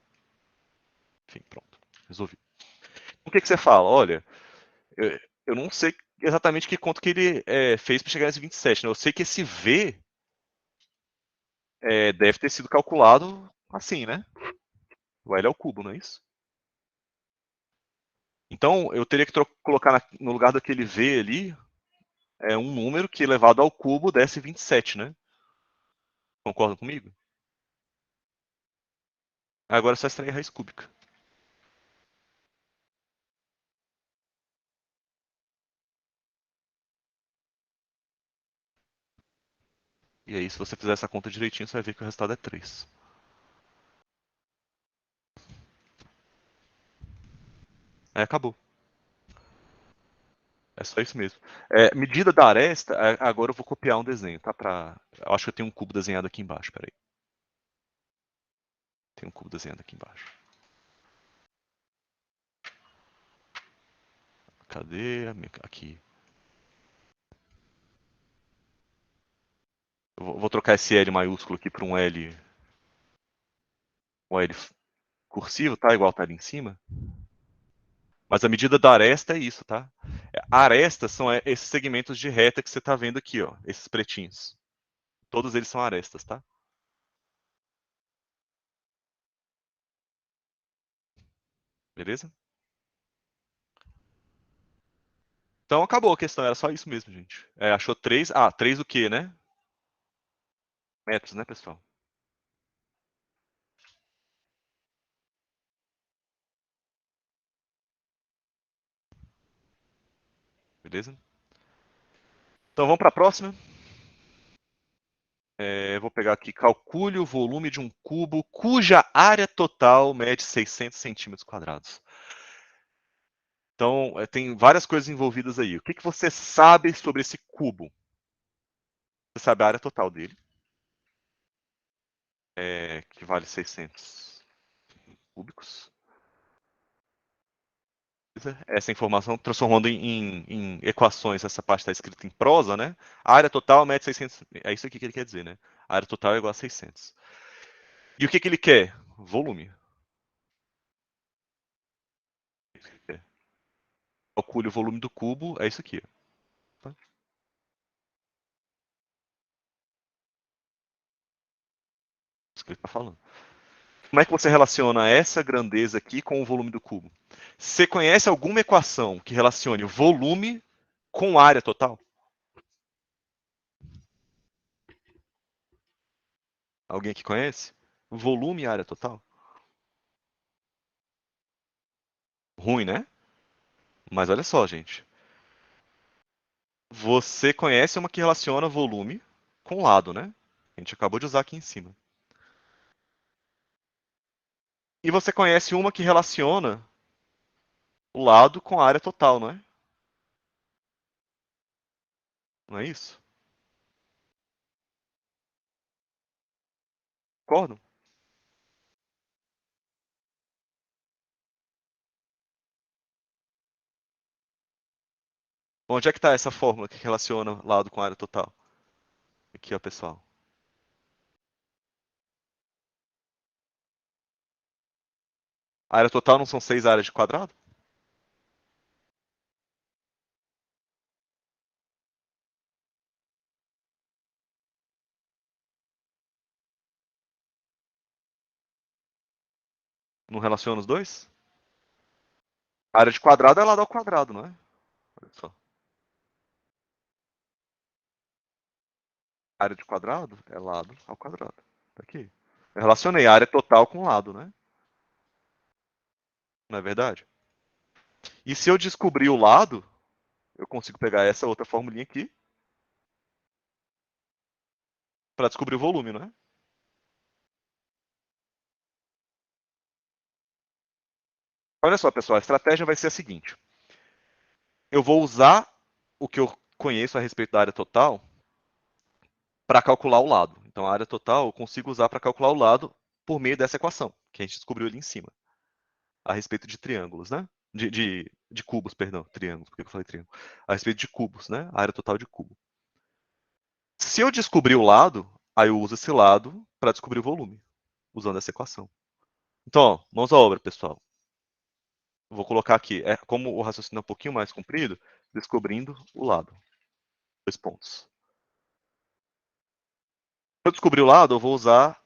Enfim, pronto. Resolvi. O que você fala? Olha, eu não sei exatamente que conta que ele fez para chegar nesse 27, né? Eu sei que esse V deve ter sido calculado assim, né? O L ao cubo, não é isso? Então, eu teria que colocar no lugar daquele V ali um número que elevado ao cubo desse 27, né? Concorda comigo? Agora é só extrair a raiz cúbica. E aí, se você fizer essa conta direitinho, você vai ver que o resultado é 3. Acabou. É só isso mesmo. Medida da aresta, agora eu vou copiar um desenho, tá? Eu acho que eu tenho um cubo desenhado aqui embaixo, peraí. Tem um cubo desenhado aqui embaixo. Cadê? Aqui. Eu vou trocar esse L maiúsculo aqui para um L cursivo, tá? Igual tá ali em cima. Mas a medida da aresta é isso, tá? Arestas são esses segmentos de reta que você tá vendo aqui, ó. Esses pretinhos. Todos eles são arestas, tá? Beleza? Então acabou a questão, era só isso mesmo, gente. Achou 3. 3 o quê, né? Metros, né, pessoal? Beleza? Então vamos para a próxima. Vou pegar aqui, calcule o volume de um cubo cuja área total mede 600 centímetros quadrados. Então, tem várias coisas envolvidas aí. O que você sabe sobre esse cubo? Você sabe a área total dele, que vale 600 cúbicos. Essa informação transformando em equações, essa parte está escrita em prosa, né? A área total mede 600. É isso aqui que ele quer dizer, né? A área total é igual a 600. E o que ele quer? Volume. Calcule o volume do cubo, é isso aqui. Tá? Isso que ele está falando. Como é que você relaciona essa grandeza aqui com o volume do cubo? Você conhece alguma equação que relacione o volume com área total? Alguém aqui conhece? Volume e área total? Ruim, né? Mas olha só, gente. Você conhece uma que relaciona volume com lado, né? A gente acabou de usar aqui em cima. E você conhece uma que relaciona o lado com a área total, não é? Não é isso? Concordo? Onde é que está essa fórmula que relaciona lado com área total? Aqui, ó, pessoal. A área total não são 6 áreas de quadrado? Não relaciona os dois? A área de quadrado é lado ao quadrado, não é? Olha só. A área de quadrado é lado ao quadrado. Tá aqui. Eu relacionei a área total com lado, né? Não é verdade? E se eu descobrir o lado, eu consigo pegar essa outra formulinha aqui para descobrir o volume, não é? Olha só, pessoal, a estratégia vai ser a seguinte. Eu vou usar o que eu conheço a respeito da área total para calcular o lado. Então, a área total eu consigo usar para calcular o lado por meio dessa equação, que a gente descobriu ali em cima, a respeito de triângulos, né? De cubos, perdão, triângulos, por que eu falei triângulo? A respeito de cubos, né? A área total de cubo. Se eu descobrir o lado, aí eu uso esse lado para descobrir o volume, usando essa equação. Então, ó, mãos à obra, pessoal. Vou colocar aqui, como o raciocínio é um pouquinho mais comprido, descobrindo o lado. 2 pontos. Para eu descobrir o lado, eu vou usar.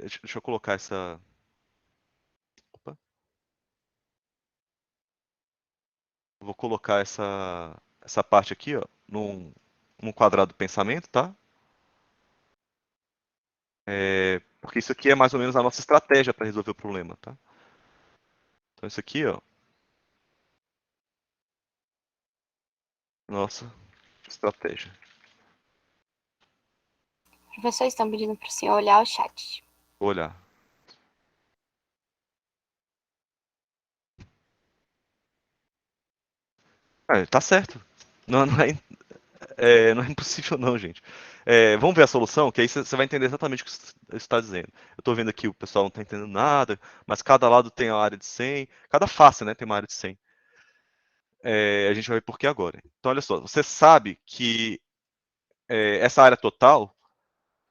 Deixa eu colocar essa. Opa. Vou colocar essa parte aqui, ó, num quadrado do pensamento, tá? Porque isso aqui é mais ou menos a nossa estratégia para resolver o problema, tá? Então isso aqui, ó, nossa estratégia. Professor, estão pedindo para o senhor olhar o chat. Vou olhar. Tá certo. Não, não é impossível não, gente. Vamos ver a solução, que aí você vai entender exatamente o que você está dizendo. Eu estou vendo aqui o pessoal não está entendendo nada, mas cada lado tem a área de 100, cada face, né, tem uma área de 100. A gente vai ver por que agora. Então, olha só, você sabe que essa área total,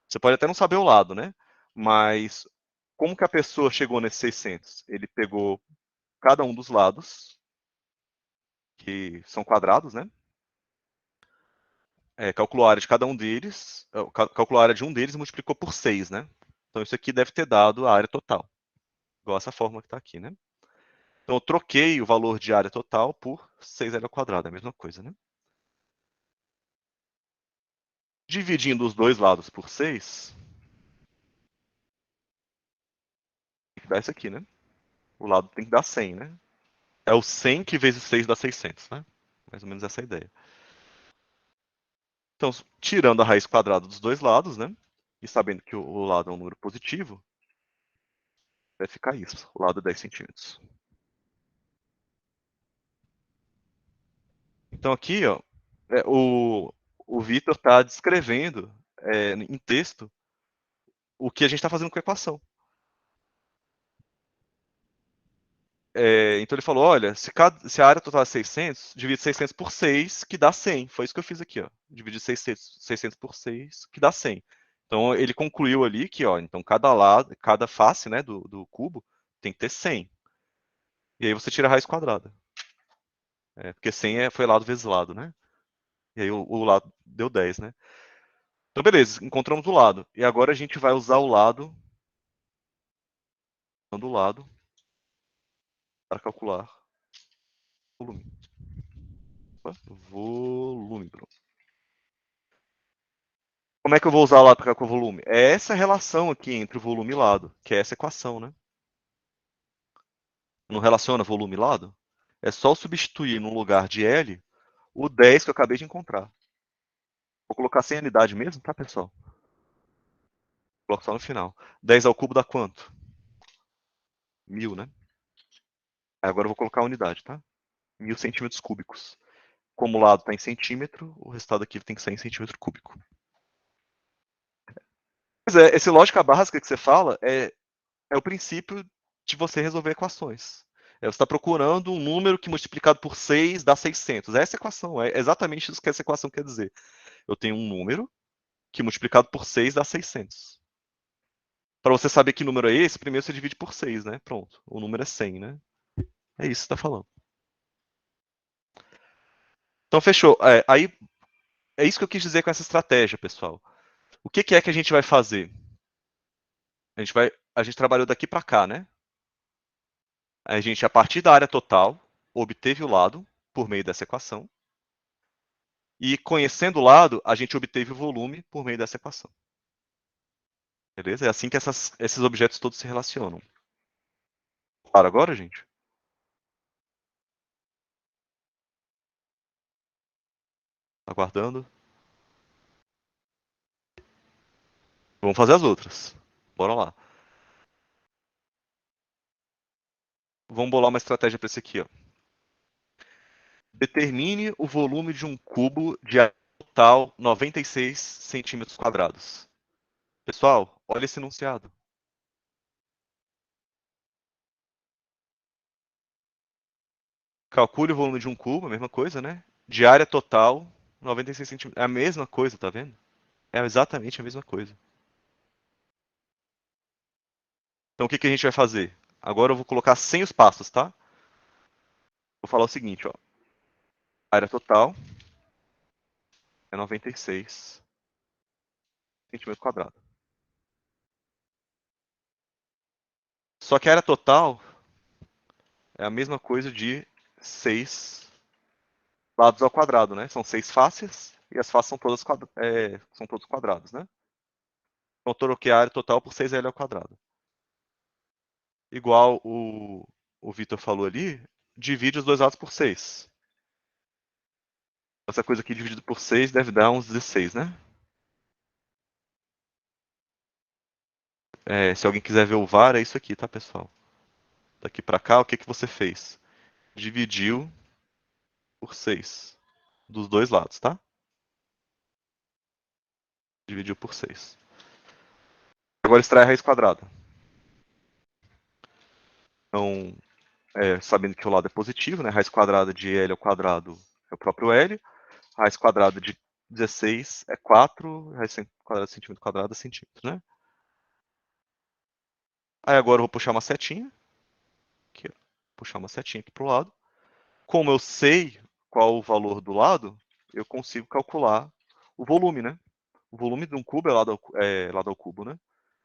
você pode até não saber o lado, né? Mas como que a pessoa chegou nesses 600? Ele pegou cada um dos lados, que são quadrados, né? Calculou a área de cada um deles, calculou a área de um deles e multiplicou por 6, né? Então isso aqui deve ter dado a área total, igual essa fórmula que está aqui, né? Então eu troquei o valor de área total por 6 área ao quadrado, é a mesma coisa, né? Dividindo os dois lados por 6, tem que dar isso aqui, né? O lado tem que dar 100, né? É o 100 que vezes 6 dá 600, né? Mais ou menos essa é a ideia. Então, tirando a raiz quadrada dos dois lados, né? E sabendo que o lado é um número positivo, vai ficar isso. O lado é 10 centímetros. Então aqui, ó, o Vitor está descrevendo em texto o que a gente está fazendo com a equação. Então ele falou, olha, se a área total é 600, divide 600 por 6, que dá 100. Foi isso que eu fiz aqui, ó. Dividi 600 por 6, que dá 100. Então ele concluiu ali que, ó, então cada lado, cada face, né, do cubo tem que ter 100. E aí você tira a raiz quadrada. Porque 100 foi lado vezes lado, né? E aí o lado deu 10, né? Então beleza, encontramos o lado. E agora a gente vai usar o lado do lado para calcular volume. Volume, pronto. Como é que eu vou usar o lado para calcular o volume? É essa relação aqui entre o volume e lado, que é essa equação, né? Não relaciona volume e lado? É só substituir no lugar de L o 10 que eu acabei de encontrar. Vou colocar sem unidade mesmo, tá, pessoal? Coloco só no final. 10 ao cubo dá quanto? 1000, né? Agora eu vou colocar a unidade, tá? 1000 centímetros cúbicos. Como o lado está em centímetro, o resultado aqui tem que ser em centímetro cúbico. Pois é, esse lógica básica que você fala é o princípio de você resolver equações. Você está procurando um número que multiplicado por 6 dá 600. Essa equação, é exatamente isso que essa equação quer dizer. Eu tenho um número que multiplicado por 6 dá 600. Para você saber que número é esse, primeiro você divide por 6, né? Pronto, o número é 100, né? É isso que está falando. Então, fechou. Aí, é isso que eu quis dizer com essa estratégia, pessoal. O que é que a gente vai fazer? A gente trabalhou daqui para cá, né? A gente, a partir da área total, obteve o lado por meio dessa equação. E conhecendo o lado, a gente obteve o volume por meio dessa equação. Beleza? É assim que esses objetos todos se relacionam. Claro agora, gente? Aguardando. Vamos fazer as outras. Bora lá. Vamos bolar uma estratégia para esse aqui, ó. Determine o volume de um cubo de área total 96 centímetros quadrados. Pessoal, olha esse enunciado. Calcule o volume de um cubo, a mesma coisa, né? De área total 96 centímetros. É a mesma coisa, tá vendo? É exatamente a mesma coisa. Então o que a gente vai fazer? Agora eu vou colocar sem os passos, tá? Vou falar o seguinte, ó. A área total é 96 centímetros quadrados. Só que a área total é a mesma coisa de 6 lados ao quadrado, né? São 6 faces e as faces são todos quadrados, né? Então eu troquei a área total por 6L ao quadrado. Igual o Vitor falou ali, divide os dois lados por 6. Essa coisa aqui dividido por 6 deve dar uns 16, né? Se alguém quiser ver o VAR, é isso aqui, tá, pessoal? Daqui para cá, o que você fez? Dividiu por 6 dos dois lados, tá? Dividiu por 6. Agora extrai a raiz quadrada. Então, sabendo que o lado é positivo, né? Raiz quadrada de L ao quadrado é o próprio L. Raiz quadrada de 16 é 4. Raiz quadrada de centímetro quadrado é centímetro, né? Aí agora eu vou puxar uma setinha. Aqui, ó. Puxar uma setinha aqui pro lado. Como eu sei qual o valor do lado, eu consigo calcular o volume, né? O volume de um cubo lado ao cubo, né?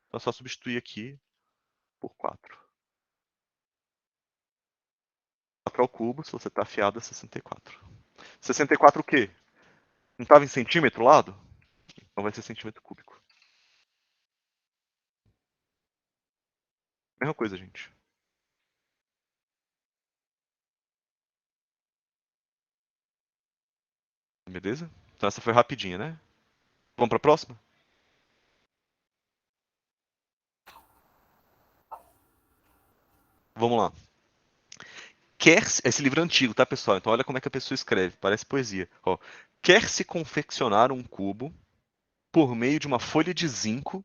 Então é só substituir aqui por 4. 4 ao cubo, se você está afiado, é 64. 64 o quê? Não estava em centímetro o lado? Então vai ser centímetro cúbico. Mesma coisa, gente. Beleza? Então essa foi rapidinha, né? Vamos para a próxima? Vamos lá. Esse livro é antigo, tá, pessoal? Então olha como é que a pessoa escreve. Parece poesia. Ó, quer-se confeccionar um cubo por meio de uma folha de zinco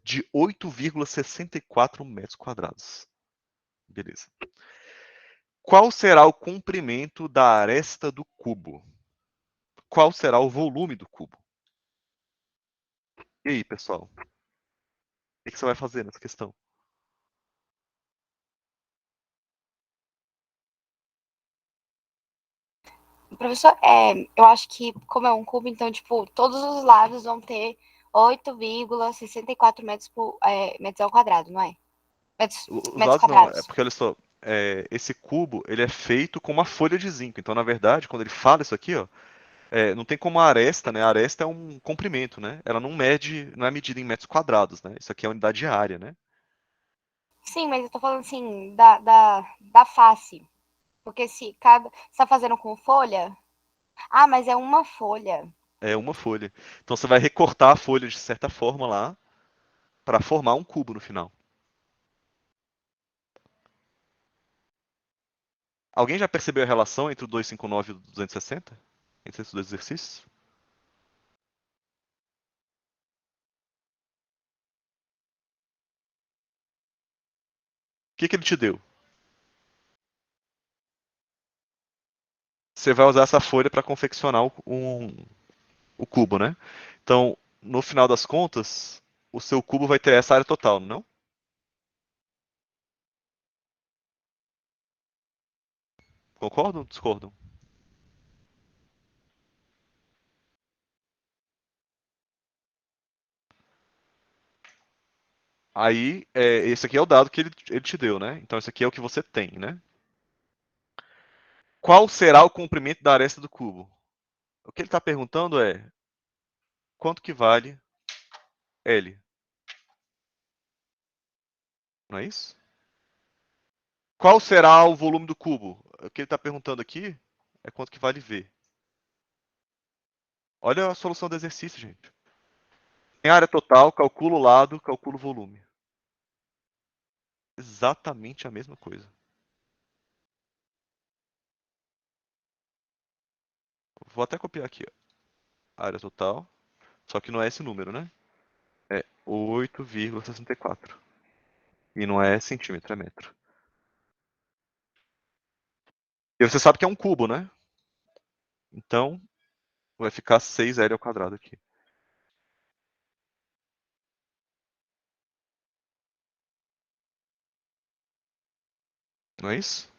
de 8,64 metros quadrados. Beleza. Qual será o comprimento da aresta do cubo? Qual será o volume do cubo? E aí, pessoal? O que você vai fazer nessa questão? Professor, eu acho que, como é um cubo, então, tipo, todos os lados vão ter 8,64 metros ao quadrado, não é? Os Metros lados não, é quadrados. porque olha só, esse cubo ele é feito com uma folha de zinco. Então, na verdade, quando ele fala isso aqui, ó, não tem como a aresta, né? A aresta é um comprimento, né? Ela não é medida em metros quadrados, né? Isso aqui é a unidade de área, né? Sim, mas eu tô falando assim, da face. Porque se cada. Você tá fazendo com folha? Ah, mas é uma folha. É uma folha. Então você vai recortar a folha de certa forma lá para formar um cubo no final. Alguém já percebeu a relação entre o 259 e o 260? Entre esses dois exercícios? O que ele te deu? Você vai usar essa folha para confeccionar o cubo, né? Então, no final das contas, o seu cubo vai ter essa área total, não? Concordam ou discordam? Aí, esse aqui é o dado que ele te deu, né? Então, esse aqui é o que você tem, né? Qual será o comprimento da aresta do cubo? O que ele está perguntando é quanto que vale L, não é isso? Qual será o volume do cubo? O que ele está perguntando aqui é quanto que vale V. Olha a solução do exercício, gente. Em área total, calcula o lado, calcula o volume. Exatamente a mesma coisa. Vou até copiar aqui, ó. Área total, só que não é esse número, né? É 8,64. E não é centímetro, é metro. E você sabe que é um cubo, né? Então, vai ficar 6L ao quadrado aqui. Não é isso?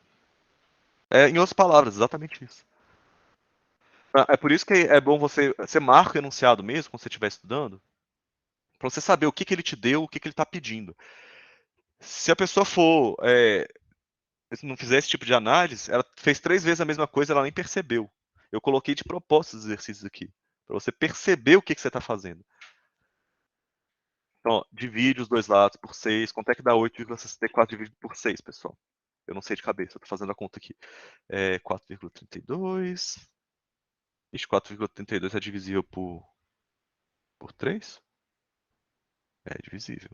Em outras palavras, exatamente isso. É por isso que é bom você marca o enunciado mesmo, quando você estiver estudando, para você saber o que ele te deu, o que ele está pedindo. Se a pessoa se não fizer esse tipo de análise, ela fez 3 vezes a mesma coisa, ela nem percebeu. Eu coloquei de propósito os exercícios aqui, para você perceber o que você está fazendo. Então, ó, divide os dois lados por 6. Quanto é que dá 8,64 dividido por 6, pessoal? Eu não sei de cabeça, eu tô fazendo a conta aqui. 4,32. Ixi, 4,32 é divisível por 3? É divisível.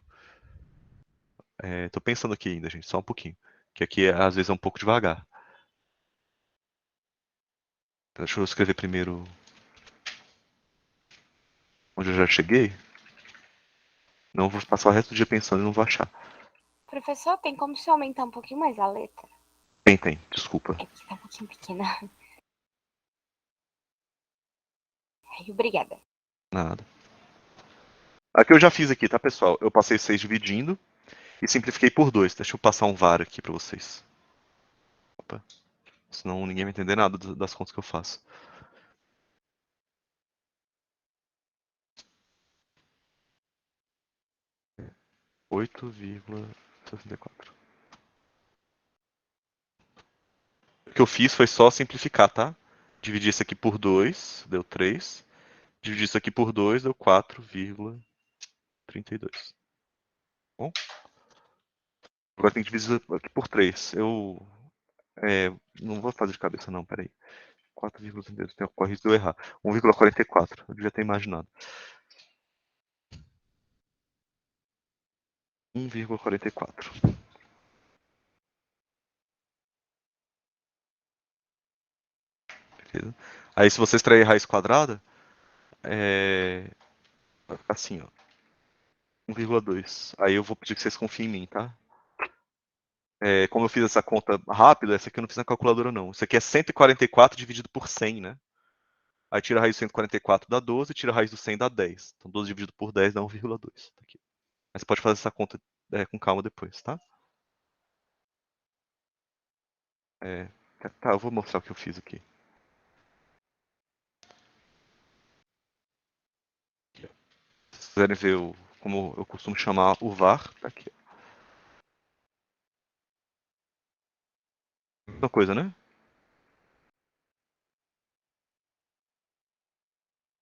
Tô pensando aqui ainda, gente, só um pouquinho. Que aqui, às vezes, é um pouco devagar. Deixa eu escrever primeiro onde eu já cheguei. Não vou passar o resto do dia pensando e não vou achar. Professor, tem como se aumentar um pouquinho mais a letra? Tem, desculpa. É que tá um pouquinho pequena. Ai, obrigada. Nada. Aqui eu já fiz aqui, tá, pessoal? Eu passei 6 dividindo e simplifiquei por 2. Deixa eu passar um var aqui pra vocês. Opa. Senão ninguém vai entender nada das contas que eu faço. É 8,64. O que eu fiz foi só simplificar, tá? Dividi isso aqui por 2, deu 3. Dividi isso aqui por 2, deu 4,32. Bom, agora tem que dividir isso aqui por 3. Não vou fazer de cabeça não, peraí. 4,32, tem corrido de eu errar. 1,44, eu devia ter imaginado. 1,44. Beleza? Aí se você extrair raiz quadrada, vai ficar assim, ó. 1,2. Aí eu vou pedir que vocês confiem em mim, tá? Como eu fiz essa conta rápida, essa aqui eu não fiz na calculadora não. Isso aqui é 144 dividido por 100, né? Aí tira a raiz do 144 dá 12, tira a raiz do 100 dá 10. Então 12 dividido por 10 dá 1,2. Tá aqui. Mas você pode fazer essa conta com calma depois, tá? É, tá, eu vou mostrar o que eu fiz aqui. Se vocês quiserem ver como eu costumo chamar o var, tá aqui. Mesma coisa, né?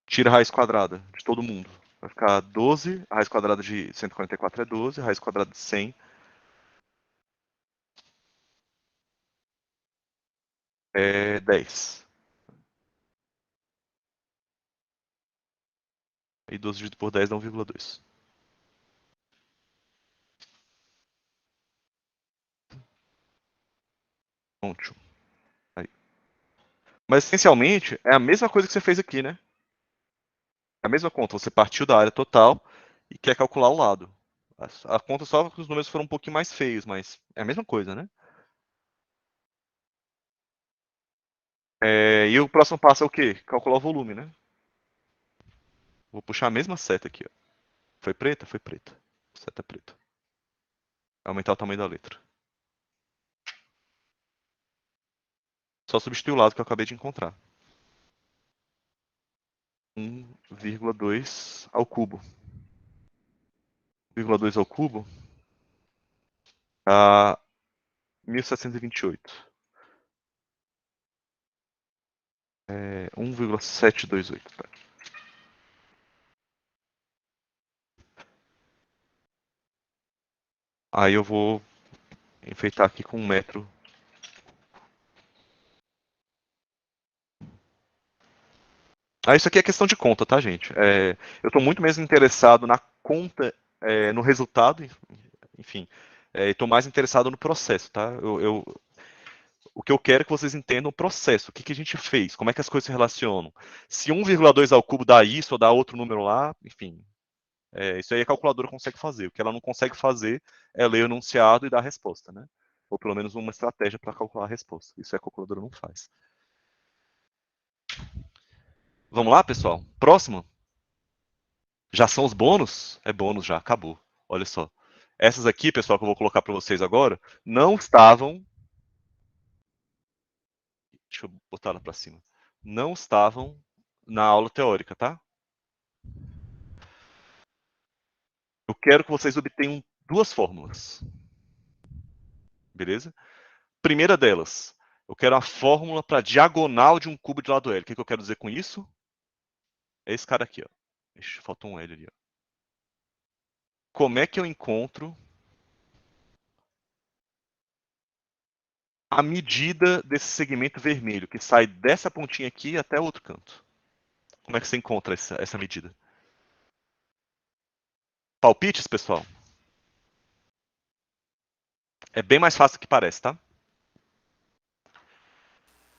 Tira a raiz quadrada de todo mundo. Vai ficar 12, a raiz quadrada de 144 é 12, a raiz quadrada de 100 é 10. E 12 dividido por 10 dá 1,2. Pronto. Aí. Mas essencialmente é a mesma coisa que você fez aqui, né? É a mesma conta. Você partiu da área total e quer calcular o lado. A conta só que os números foram um pouquinho mais feios, mas é a mesma coisa, né? E o próximo passo é o quê? Calcular o volume, né? Vou puxar a mesma seta aqui, ó. Foi preta? Foi preta. Seta preta. Aumentar o tamanho da letra. Só substituir o lado que eu acabei de encontrar. 1,2 ao cubo. 1,2 ao cubo dá 1.728. 1,728. Tá? Aí eu vou enfeitar aqui com 1 metro. Isso aqui é questão de conta, tá, gente? Eu estou muito mesmo interessado na conta, no resultado, enfim. Estou mais interessado no processo, tá? O que eu quero é que vocês entendam o processo. O que, que a gente fez? Como é que as coisas se relacionam? Se 1,2 ao cubo dá isso ou dá outro número lá, enfim. Isso aí a calculadora consegue fazer. O que ela não consegue fazer é ler o enunciado e dar a resposta, né? Ou pelo menos uma estratégia para calcular a resposta. Isso a calculadora não faz. Vamos lá, pessoal? Próximo. Já são os bônus? É bônus já, acabou. Olha só. Essas aqui, pessoal, que eu vou colocar para vocês agora, não estavam. Deixa eu botar ela para cima. Não estavam na aula teórica, tá? Eu quero que vocês obtenham duas fórmulas. Beleza? Primeira delas, eu quero a fórmula para diagonal de um cubo de lado L. O que eu quero dizer com isso? É esse cara aqui, ó. Ixi, falta um L ali, ó. Como é que eu encontro a medida desse segmento vermelho, que sai dessa pontinha aqui até o outro canto? Como é que você encontra essa medida? Palpites, pessoal? É bem mais fácil do que parece, tá?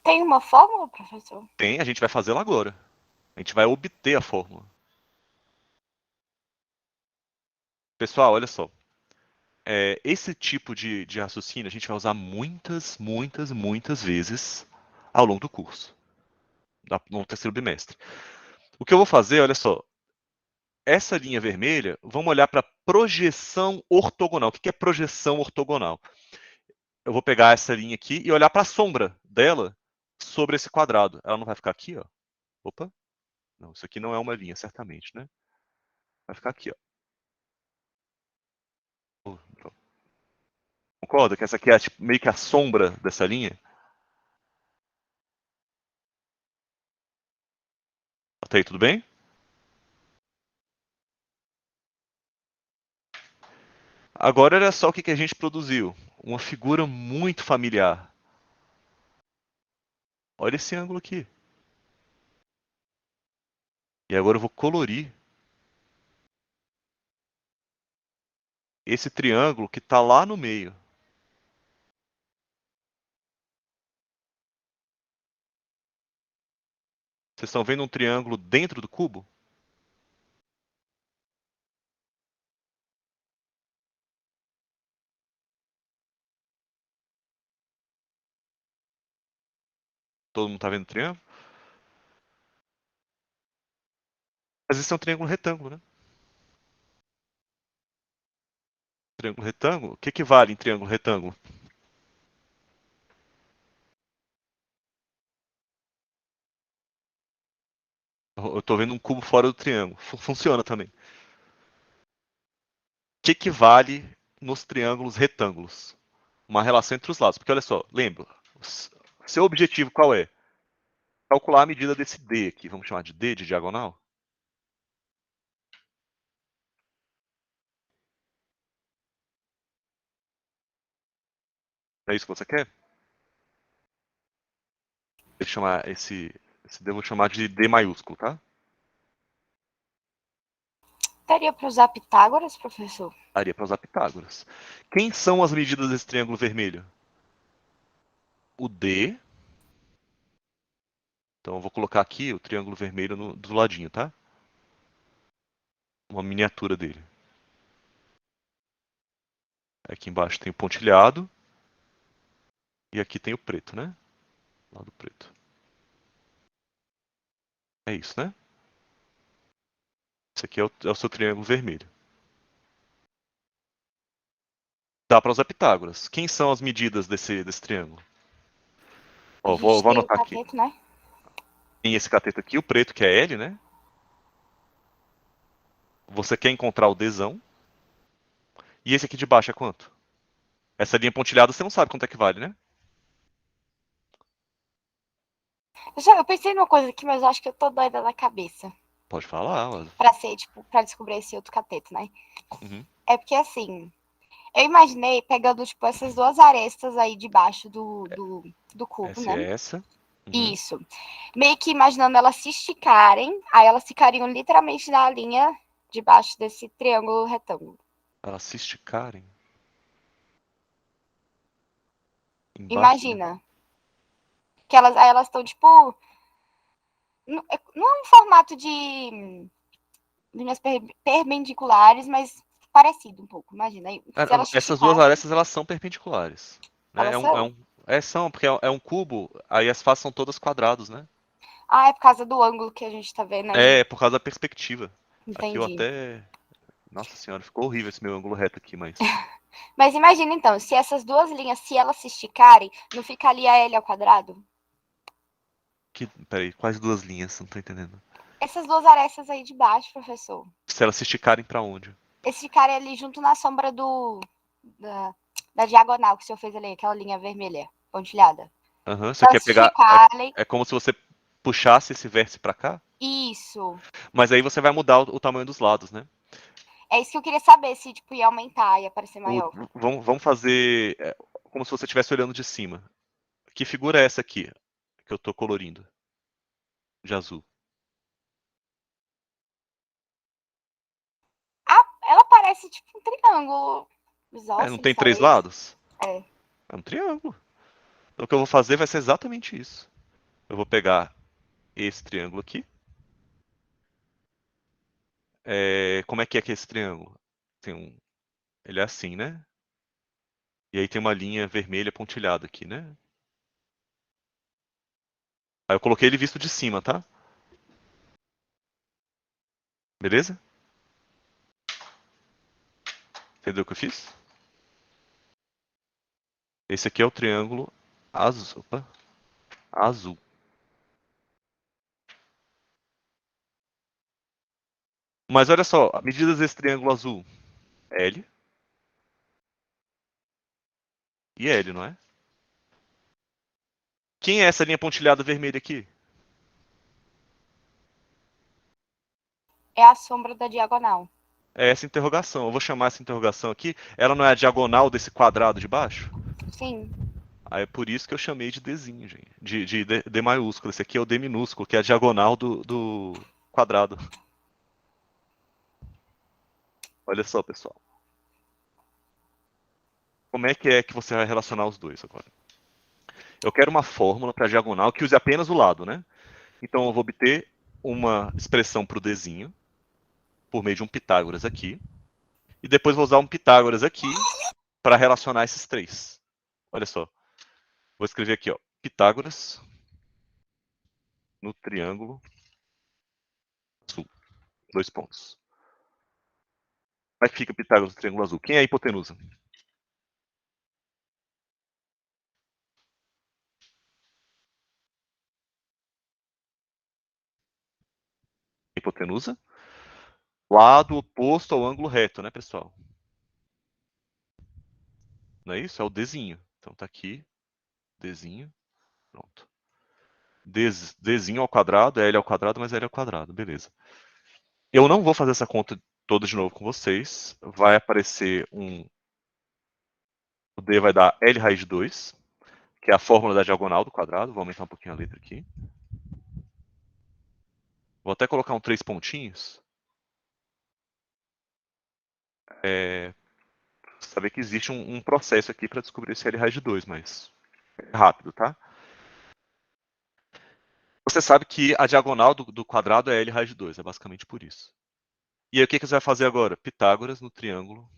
Tem uma fórmula, professor? Tem, a gente vai fazê-la agora. A gente vai obter a fórmula. Pessoal, olha só. Esse tipo de raciocínio a gente vai usar muitas, muitas, muitas vezes ao longo do curso, no terceiro bimestre. O que eu vou fazer, olha só, essa linha vermelha, vamos olhar para projeção ortogonal. O que é projeção ortogonal? Eu vou pegar essa linha aqui e olhar para a sombra dela sobre esse quadrado. Ela não vai ficar aqui, ó. Opa, não, isso aqui não é uma linha, certamente, né? Vai ficar aqui, ó. Concorda que essa aqui é tipo, meio que a sombra dessa linha? Até aí tudo bem? Agora olha só o que a gente produziu. Uma figura muito familiar. Olha esse ângulo aqui. E agora eu vou colorir esse triângulo que está lá no meio. Vocês estão vendo um triângulo dentro do cubo? Todo mundo está vendo o triângulo? Mas esse é um triângulo retângulo, né? Triângulo retângulo? O que vale em triângulo retângulo? Eu estou vendo um cubo fora do triângulo. Funciona também. O que vale nos triângulos retângulos? Uma relação entre os lados. Porque olha só, lembra, seu objetivo qual é? Calcular a medida desse D aqui. Vamos chamar de D de diagonal? É isso que você quer? Deixa eu chamar esse D eu vou chamar de D maiúsculo, tá? Daria para usar Pitágoras, professor? Daria para usar Pitágoras. Quem são as medidas desse triângulo vermelho? O D. Então eu vou colocar aqui o triângulo vermelho do ladinho, tá? Uma miniatura dele. Aqui embaixo tem o pontilhado. E aqui tem o preto, né? Lado preto. É isso, né? Esse aqui é o seu triângulo vermelho. Dá para usar Pitágoras. Quem são as medidas desse triângulo? A Ó, gente vou tem o anotar aqui. cateto, né? Tem esse cateto aqui, o preto, que é L, né? Você quer encontrar o Dzão. E esse aqui de baixo é quanto? Essa linha pontilhada você não sabe quanto é que vale, né? Eu pensei numa coisa aqui, mas eu acho que eu tô doida na cabeça. Pode falar, ó. Pra ser, tipo, pra descobrir esse outro cateto, né? Uhum. É porque assim, eu imaginei pegando, tipo, essas duas arestas aí debaixo do cubo, Essa né? é essa. Uhum. Isso. Meio que imaginando elas se esticarem, aí elas ficariam literalmente na linha debaixo desse triângulo retângulo. Elas se esticarem embaixo, né? Imagina. Que elas, aí elas estão, tipo, não é um formato de linhas perpendiculares, mas parecido um pouco. Imagina. Se elas se Essas duas esticarem, arestas, elas são perpendiculares. Né? elas são. São, porque é um cubo, aí as faces são todas quadrados, né? Ah, é por causa do ângulo que a gente tá vendo aí. É, por causa da perspectiva. Aqui eu Entendi. até. Nossa senhora, ficou horrível esse meu ângulo reto aqui, mas. Mas imagina então, se essas duas linhas, se elas se esticarem, não fica ali a L ao quadrado? Peraí, quais duas linhas? Não tô entendendo. Essas duas arestas aí de baixo, professor. Se elas se esticarem pra onde? Esse cara ali junto na sombra da, da diagonal que o senhor fez ali, aquela linha vermelha, pontilhada. Aham, Se você quer elas se pegar. esticarem, É como se você puxasse esse vértice pra cá, isso. mas aí você vai mudar o tamanho dos lados, né? É isso que eu queria saber, se tipo, ia aumentar, ia parecer O- maior. vamos fazer como se você estivesse olhando de cima. Que figura é essa aqui que eu tô colorindo de azul? Ah, ela parece tipo um triângulo Não isósceles, tem três talvez. lados? É. É um triângulo. Então o que eu vou fazer vai ser exatamente isso. Eu vou pegar esse triângulo aqui. Como é que é esse triângulo? Tem um, ele é assim, né? E aí tem uma linha vermelha pontilhada aqui, né? Aí eu coloquei ele visto de cima, tá? Beleza? Entendeu o que eu fiz? Esse aqui é o triângulo azul. Opa, azul. Mas olha só, a medida desse triângulo azul, L e L, não é? Quem é essa linha pontilhada vermelha aqui? É a sombra da diagonal. É essa interrogação. Eu vou chamar essa interrogação aqui. Ela não é a diagonal desse quadrado de baixo? Sim. Aí é por isso que eu chamei de Dzinho, gente. De D maiúsculo. Esse aqui é o D minúsculo, que é a diagonal do quadrado. Olha só, pessoal. Como é que você vai relacionar os dois agora? Eu quero uma fórmula para diagonal que use apenas o lado, né? Então eu vou obter uma expressão para o Dzinho, por meio de um Pitágoras aqui. E depois vou usar um Pitágoras aqui para relacionar esses três. Olha só. Vou escrever aqui, ó. Pitágoras no triângulo azul. Dois pontos. Como é que fica Pitágoras no triângulo azul? Quem é a hipotenusa? Hipotenusa? Lado oposto ao ângulo reto, né, pessoal? Não é isso? É o Dzinho. Então tá aqui, Dzinho. Pronto. Dzinho ao quadrado, L ao quadrado, mais L ao quadrado. Beleza. Eu não vou fazer essa conta toda de novo com vocês. Vai aparecer um. O D vai dar L raiz de 2, que é a fórmula da diagonal do quadrado. Vou aumentar um pouquinho a letra aqui. Vou até colocar um 3 pontinhos. É, saber que existe um processo aqui para descobrir esse L raiz de 2, mas é rápido, tá? Você sabe que a diagonal do quadrado é L raiz de 2, é basicamente por isso. E aí o que você vai fazer agora? Pitágoras no triângulo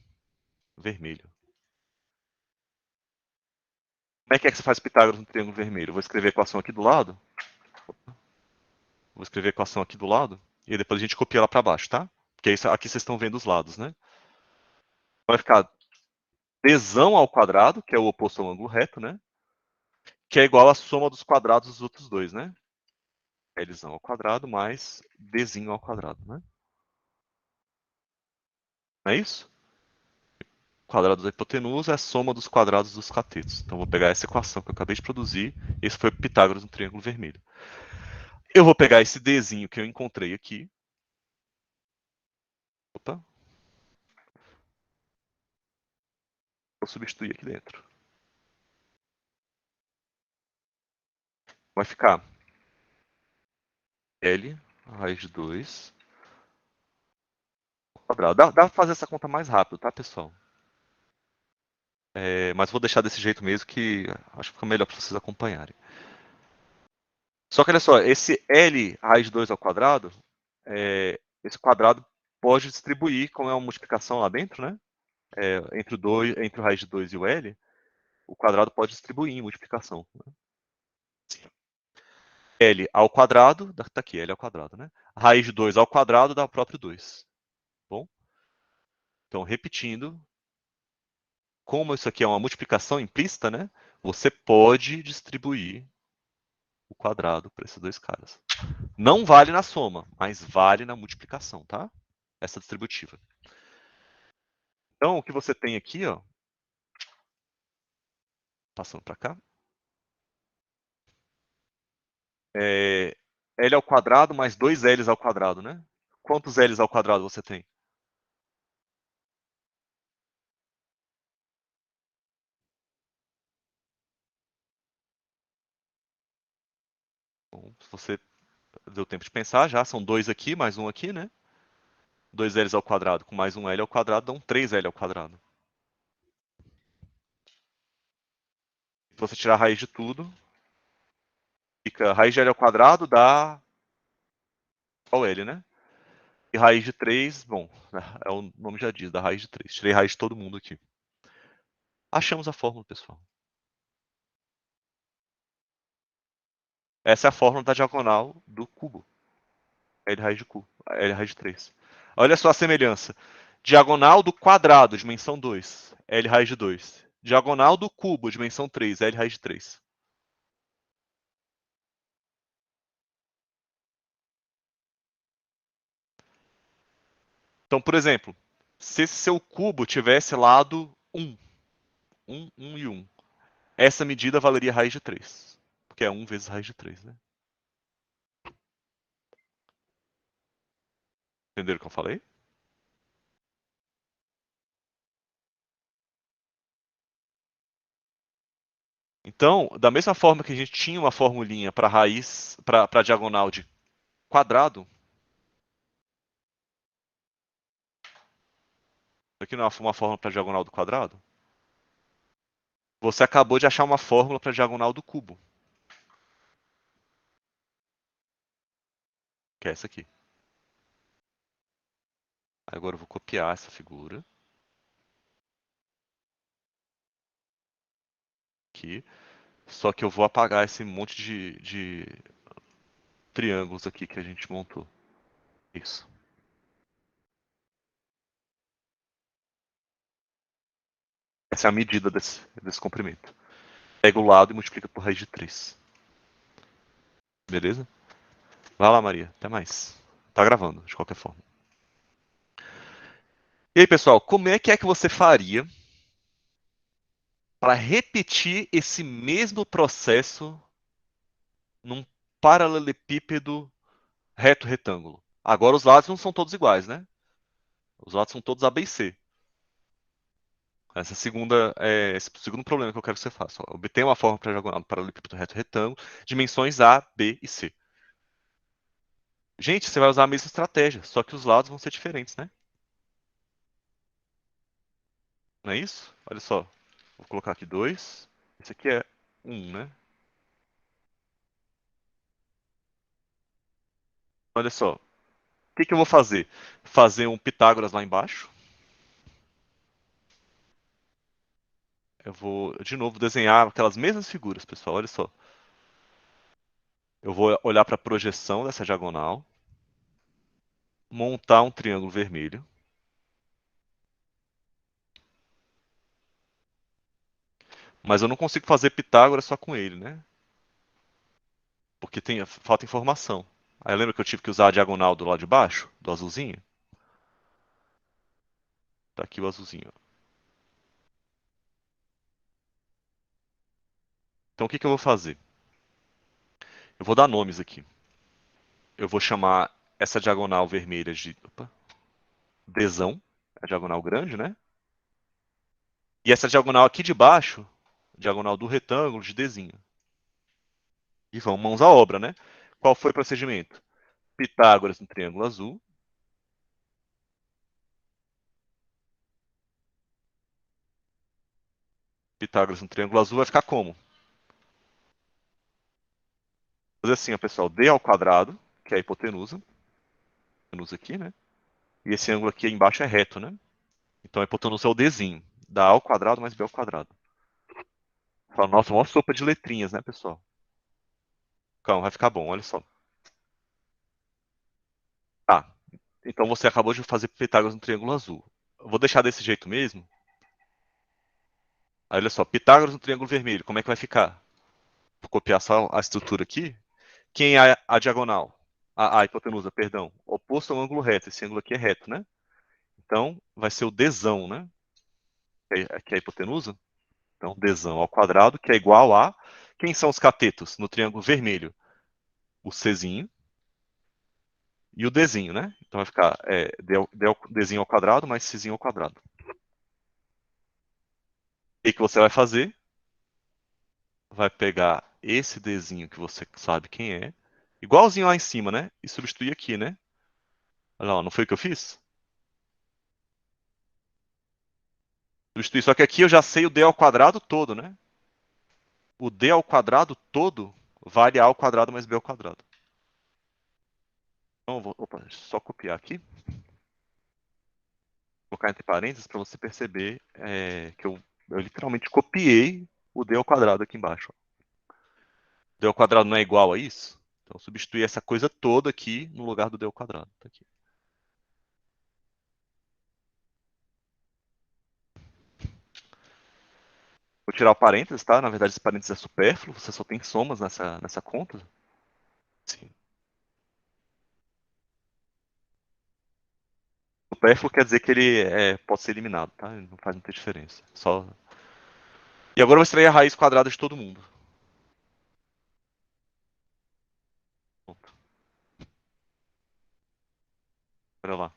vermelho. Como é que você faz Pitágoras no triângulo vermelho? Eu vou escrever a equação aqui do lado. Vou escrever a equação aqui do lado. E aí depois a gente copia ela para baixo, tá? Porque aqui vocês estão vendo os lados, né? Vai ficar dzão ao quadrado, que é o oposto ao ângulo reto, né? Que é igual à soma dos quadrados dos outros dois, né? Lzão ao quadrado mais dzinho ao quadrado, né? Não é isso? quadrado da hipotenusa é a soma dos quadrados dos catetos. Então, vou pegar essa equação que eu acabei de produzir. Esse foi Pitágoras no triângulo vermelho. Eu vou pegar esse Dzinho que eu encontrei aqui. Opa. Vou substituir aqui dentro. Vai ficar L, raiz de 2, quadrado. Dá pra fazer essa conta mais rápido, tá, pessoal? Mas vou deixar desse jeito mesmo, que acho que fica melhor para vocês acompanharem. Só que olha só, esse L raiz de 2 ao quadrado, esse quadrado pode distribuir, como é uma multiplicação lá dentro, né? Entre o raiz de 2 e o L, o quadrado pode distribuir em multiplicação. Né? L ao quadrado, tá aqui, L ao quadrado, né? Raiz de 2 ao quadrado dá o próprio 2. Bom? Então, repetindo, como isso aqui é uma multiplicação implícita, né? Você pode distribuir o quadrado para esses dois caras. Não vale na soma, mas vale na multiplicação, tá? Essa distributiva. Então, o que você tem aqui, ó, passando para cá, é L ao quadrado mais 2 L's ao quadrado, né? Quantos L's ao quadrado você tem? Bom, se você deu tempo de pensar já, são 2 aqui, mais um aqui, né? 2 L's ao quadrado com mais um L ao quadrado dão 3 L ao quadrado. Se você tirar a raiz de tudo, fica raiz de L ao quadrado dá qual L, né? E raiz de 3, bom, o nome já diz, da raiz de 3. Tirei raiz de todo mundo aqui. Achamos a fórmula, pessoal. Essa é a fórmula da diagonal do cubo. L raiz de cubo. L raiz de 3. Olha só a semelhança. Diagonal do quadrado, dimensão 2. L raiz de 2. Diagonal do cubo, dimensão 3. L raiz de 3. Então, por exemplo, se esse seu cubo tivesse lado 1, 1, 1 e 1, essa medida valeria raiz de 3. Porque é 1 vezes raiz de 3, né? Entenderam o que eu falei? Então, da mesma forma que a gente tinha uma formulinha para raiz, para diagonal de quadrado, aqui não é uma fórmula para diagonal do quadrado? Você acabou de achar uma fórmula para diagonal do cubo, que é essa aqui. Agora eu vou copiar essa figura aqui, só que eu vou apagar esse monte de triângulos aqui que a gente montou. Isso. Essa é a medida desse comprimento. Pega o lado e multiplica por raiz de 3. Beleza? Vai lá, Maria. Até mais. Tá gravando, de qualquer forma. E aí, pessoal, como é que você faria para repetir esse mesmo processo num paralelepípedo reto-retângulo? Agora os lados não são todos iguais, né? Os lados são todos A, B e C. Esse segundo problema que eu quero que você faça. Ó. Obtenha uma forma para diagonal do paralelepípedo reto-retângulo, dimensões A, B e C. Gente, você vai usar a mesma estratégia, só que os lados vão ser diferentes, né? Não é isso? Olha só. Vou colocar aqui 2. Esse aqui é 1, né? Olha só. O que eu vou fazer? Fazer um Pitágoras lá embaixo. Eu vou, de novo, desenhar aquelas mesmas figuras, pessoal. Olha só. Eu vou olhar para a projeção dessa diagonal. Montar um triângulo vermelho. Mas eu não consigo fazer Pitágoras só com ele, né? Porque falta informação. Aí lembra que eu tive que usar a diagonal do lado de baixo, do azulzinho? Tá aqui o azulzinho. Então o que que eu vou fazer? Eu vou dar nomes aqui. Eu vou chamar essa diagonal vermelha de Dzão, a diagonal grande, né? E essa diagonal aqui de baixo, diagonal do retângulo, de Dzinho. E vamos mãos à obra, né? Qual foi o procedimento? Pitágoras no triângulo azul. Pitágoras no triângulo azul vai ficar como? Vou fazer assim, ó, pessoal. D ao quadrado, que é a hipotenusa. Hipotenusa aqui, né? E esse ângulo aqui embaixo é reto, né? Então a hipotenusa é o Dzinho. Dá A ao quadrado mais B ao quadrado. Fala, nossa, uma sopa de letrinhas, né, pessoal? Calma, vai ficar bom, olha só. Tá. Então você acabou de fazer Pitágoras no triângulo azul. Eu vou deixar desse jeito mesmo. Aí, olha só, Pitágoras no triângulo vermelho, como é que vai ficar? Vou copiar só a estrutura aqui. Quem é a diagonal? A hipotenusa, perdão. Oposto ao ângulo reto. Esse ângulo aqui é reto, né? Então, vai ser o Dzão, né? Que é a hipotenusa. Então, Dzão ao quadrado, que é igual a... Quem são os catetos no triângulo vermelho? O Czinho e o Dzinho, né? Então vai ficar Dzinho ao quadrado mais Czinho ao quadrado. E o que você vai fazer? Vai pegar esse Dzinho que você sabe quem é, igualzinho lá em cima, né? E substituir aqui, né? Olha lá, não foi o que eu fiz? Substituir. Só que aqui eu já sei o D ao quadrado todo, né? O D ao quadrado todo vale A ao quadrado mais B ao quadrado. Então, opa, só copiar aqui. Colocar entre parênteses para você perceber que eu literalmente copiei o D ao quadrado aqui embaixo. D ao quadrado não é igual a isso? Então, substituir essa coisa toda aqui no lugar do D ao quadrado. Tá aqui. Vou tirar o parênteses, tá? Na verdade, esse parênteses é supérfluo. Você só tem somas nessa conta. Sim. Supérfluo quer dizer que ele pode ser eliminado, tá? Ele não faz muita diferença. Só... E agora eu vou extrair a raiz quadrada de todo mundo. Pronto. Olha lá.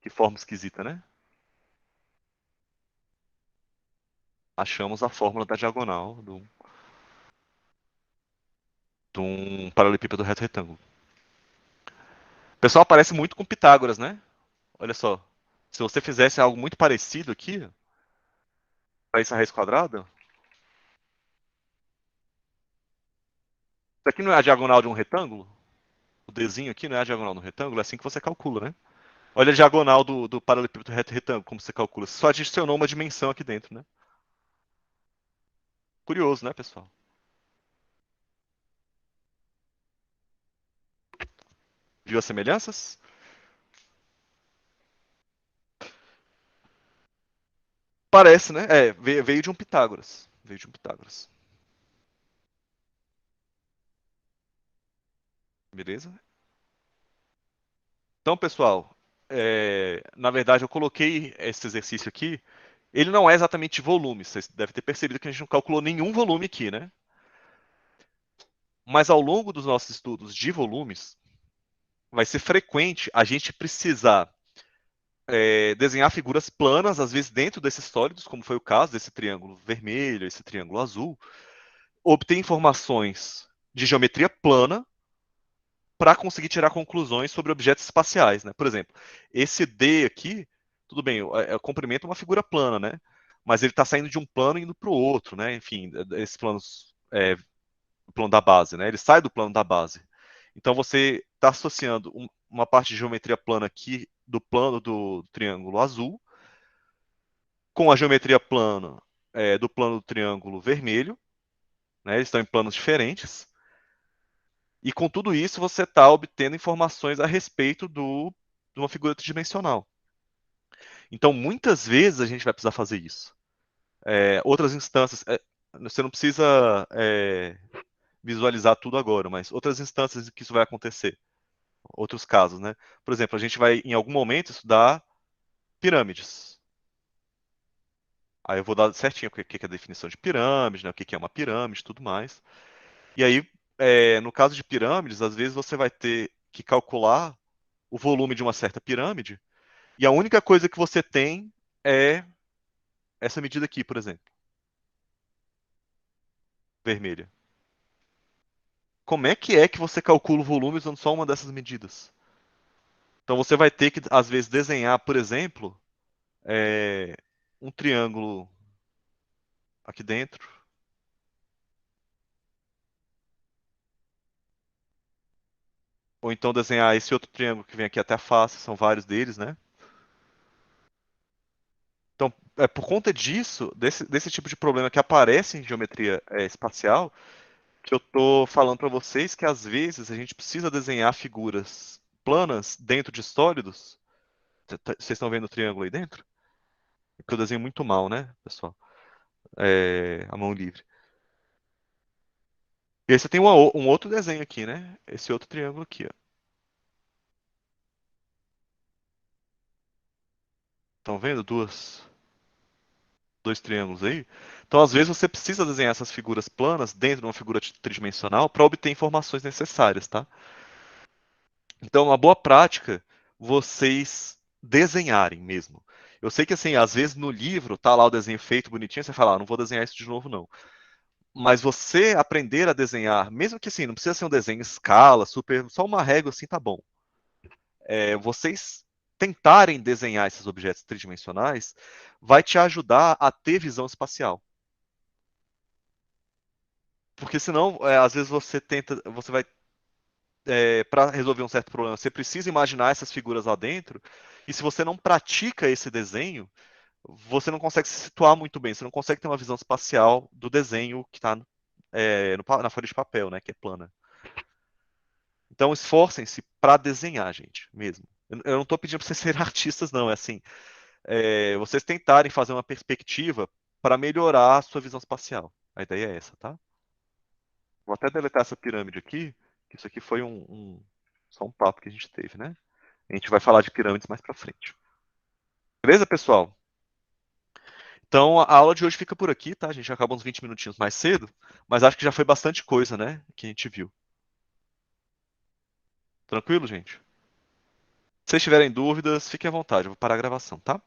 Que forma esquisita, né? Achamos a fórmula da diagonal de um paralelepípedo reto retângulo. O pessoal parece muito com Pitágoras, né? Olha só. Se você fizesse algo muito parecido aqui, para essa raiz quadrada, isso aqui não é a diagonal de um retângulo? O Dzinho aqui não é a diagonal do retângulo? É assim que você calcula, né? Olha a diagonal do paralelepípedo reto retângulo, como você calcula. Você só adicionou uma dimensão aqui dentro, né? Curioso, né, pessoal? Viu as semelhanças? Parece, né? Veio de um Pitágoras. Veio de um Pitágoras. Beleza? Então, pessoal, na verdade eu coloquei esse exercício aqui. Ele não é exatamente volume. Vocês devem ter percebido que a gente não calculou nenhum volume aqui, né? Mas ao longo dos nossos estudos de volumes, vai ser frequente a gente precisar desenhar figuras planas, às vezes dentro desses sólidos, como foi o caso desse triângulo vermelho, esse triângulo azul, obter informações de geometria plana para conseguir tirar conclusões sobre objetos espaciais, né? Por exemplo, esse D aqui, tudo bem, o comprimento é uma figura plana, né? Mas ele está saindo de um plano e indo para o outro, né? Enfim, esses planos, o plano da base, né? Ele sai do plano da base. Então você está associando uma parte de geometria plana aqui do plano do triângulo azul com a geometria plana do plano do triângulo vermelho, né? Eles estão em planos diferentes. E com tudo isso, você está obtendo informações a respeito de uma figura tridimensional. Então, muitas vezes a gente vai precisar fazer isso. Outras instâncias, você não precisa visualizar tudo agora, mas outras instâncias em que isso vai acontecer. Outros casos, né? Por exemplo, a gente vai, em algum momento, estudar pirâmides. Aí eu vou dar certinho o que é a definição de pirâmide, né? O que é uma pirâmide e tudo mais. E aí, no caso de pirâmides, às vezes você vai ter que calcular o volume de uma certa pirâmide, e a única coisa que você tem é essa medida aqui, por exemplo, vermelha. Como é que você calcula o volume usando só uma dessas medidas? Então você vai ter que, às vezes, desenhar, por exemplo, é, um triângulo aqui dentro, ou então desenhar esse outro triângulo que vem aqui até a face, são vários deles, né? Então, por conta disso, desse tipo de problema que aparece em geometria espacial, que eu tô falando para vocês que às vezes a gente precisa desenhar figuras planas dentro de sólidos. Vocês estão vendo o triângulo aí dentro? É que eu desenho muito mal, né, pessoal? A mão livre. E aí você tem um outro desenho aqui, né? Esse outro triângulo aqui, ó. Estão vendo dois triângulos aí? Então, às vezes, você precisa desenhar essas figuras planas dentro de uma figura tridimensional para obter informações necessárias, tá? Então, é uma boa prática vocês desenharem mesmo. Eu sei que, assim, às vezes no livro tá lá o desenho feito bonitinho, você fala, não vou desenhar isso de novo, não. Mas você aprender a desenhar, mesmo que assim, não precisa ser um desenho em escala, super, só uma régua assim tá bom. Vocês tentarem desenhar esses objetos tridimensionais vai te ajudar a ter visão espacial. Porque senão, às vezes você vai para resolver um certo problema, você precisa imaginar essas figuras lá dentro, e se você não pratica esse desenho, você não consegue se situar muito bem, você não consegue ter uma visão espacial do desenho que está na folha de papel, né, que é plana. Então esforcem-se para desenhar, gente, mesmo. Eu não estou pedindo para vocês serem artistas, não, é assim, vocês tentarem fazer uma perspectiva para melhorar a sua visão espacial. A ideia é essa, tá? Vou até deletar essa pirâmide aqui, que isso aqui foi só um papo que a gente teve, né? A gente vai falar de pirâmides mais pra frente. Beleza, pessoal? Então a aula de hoje fica por aqui, tá? A gente acaba uns 20 minutinhos mais cedo, mas acho que já foi bastante coisa, né? Que a gente viu. Tranquilo, gente? Se vocês tiverem dúvidas, fiquem à vontade. Eu vou parar a gravação, tá?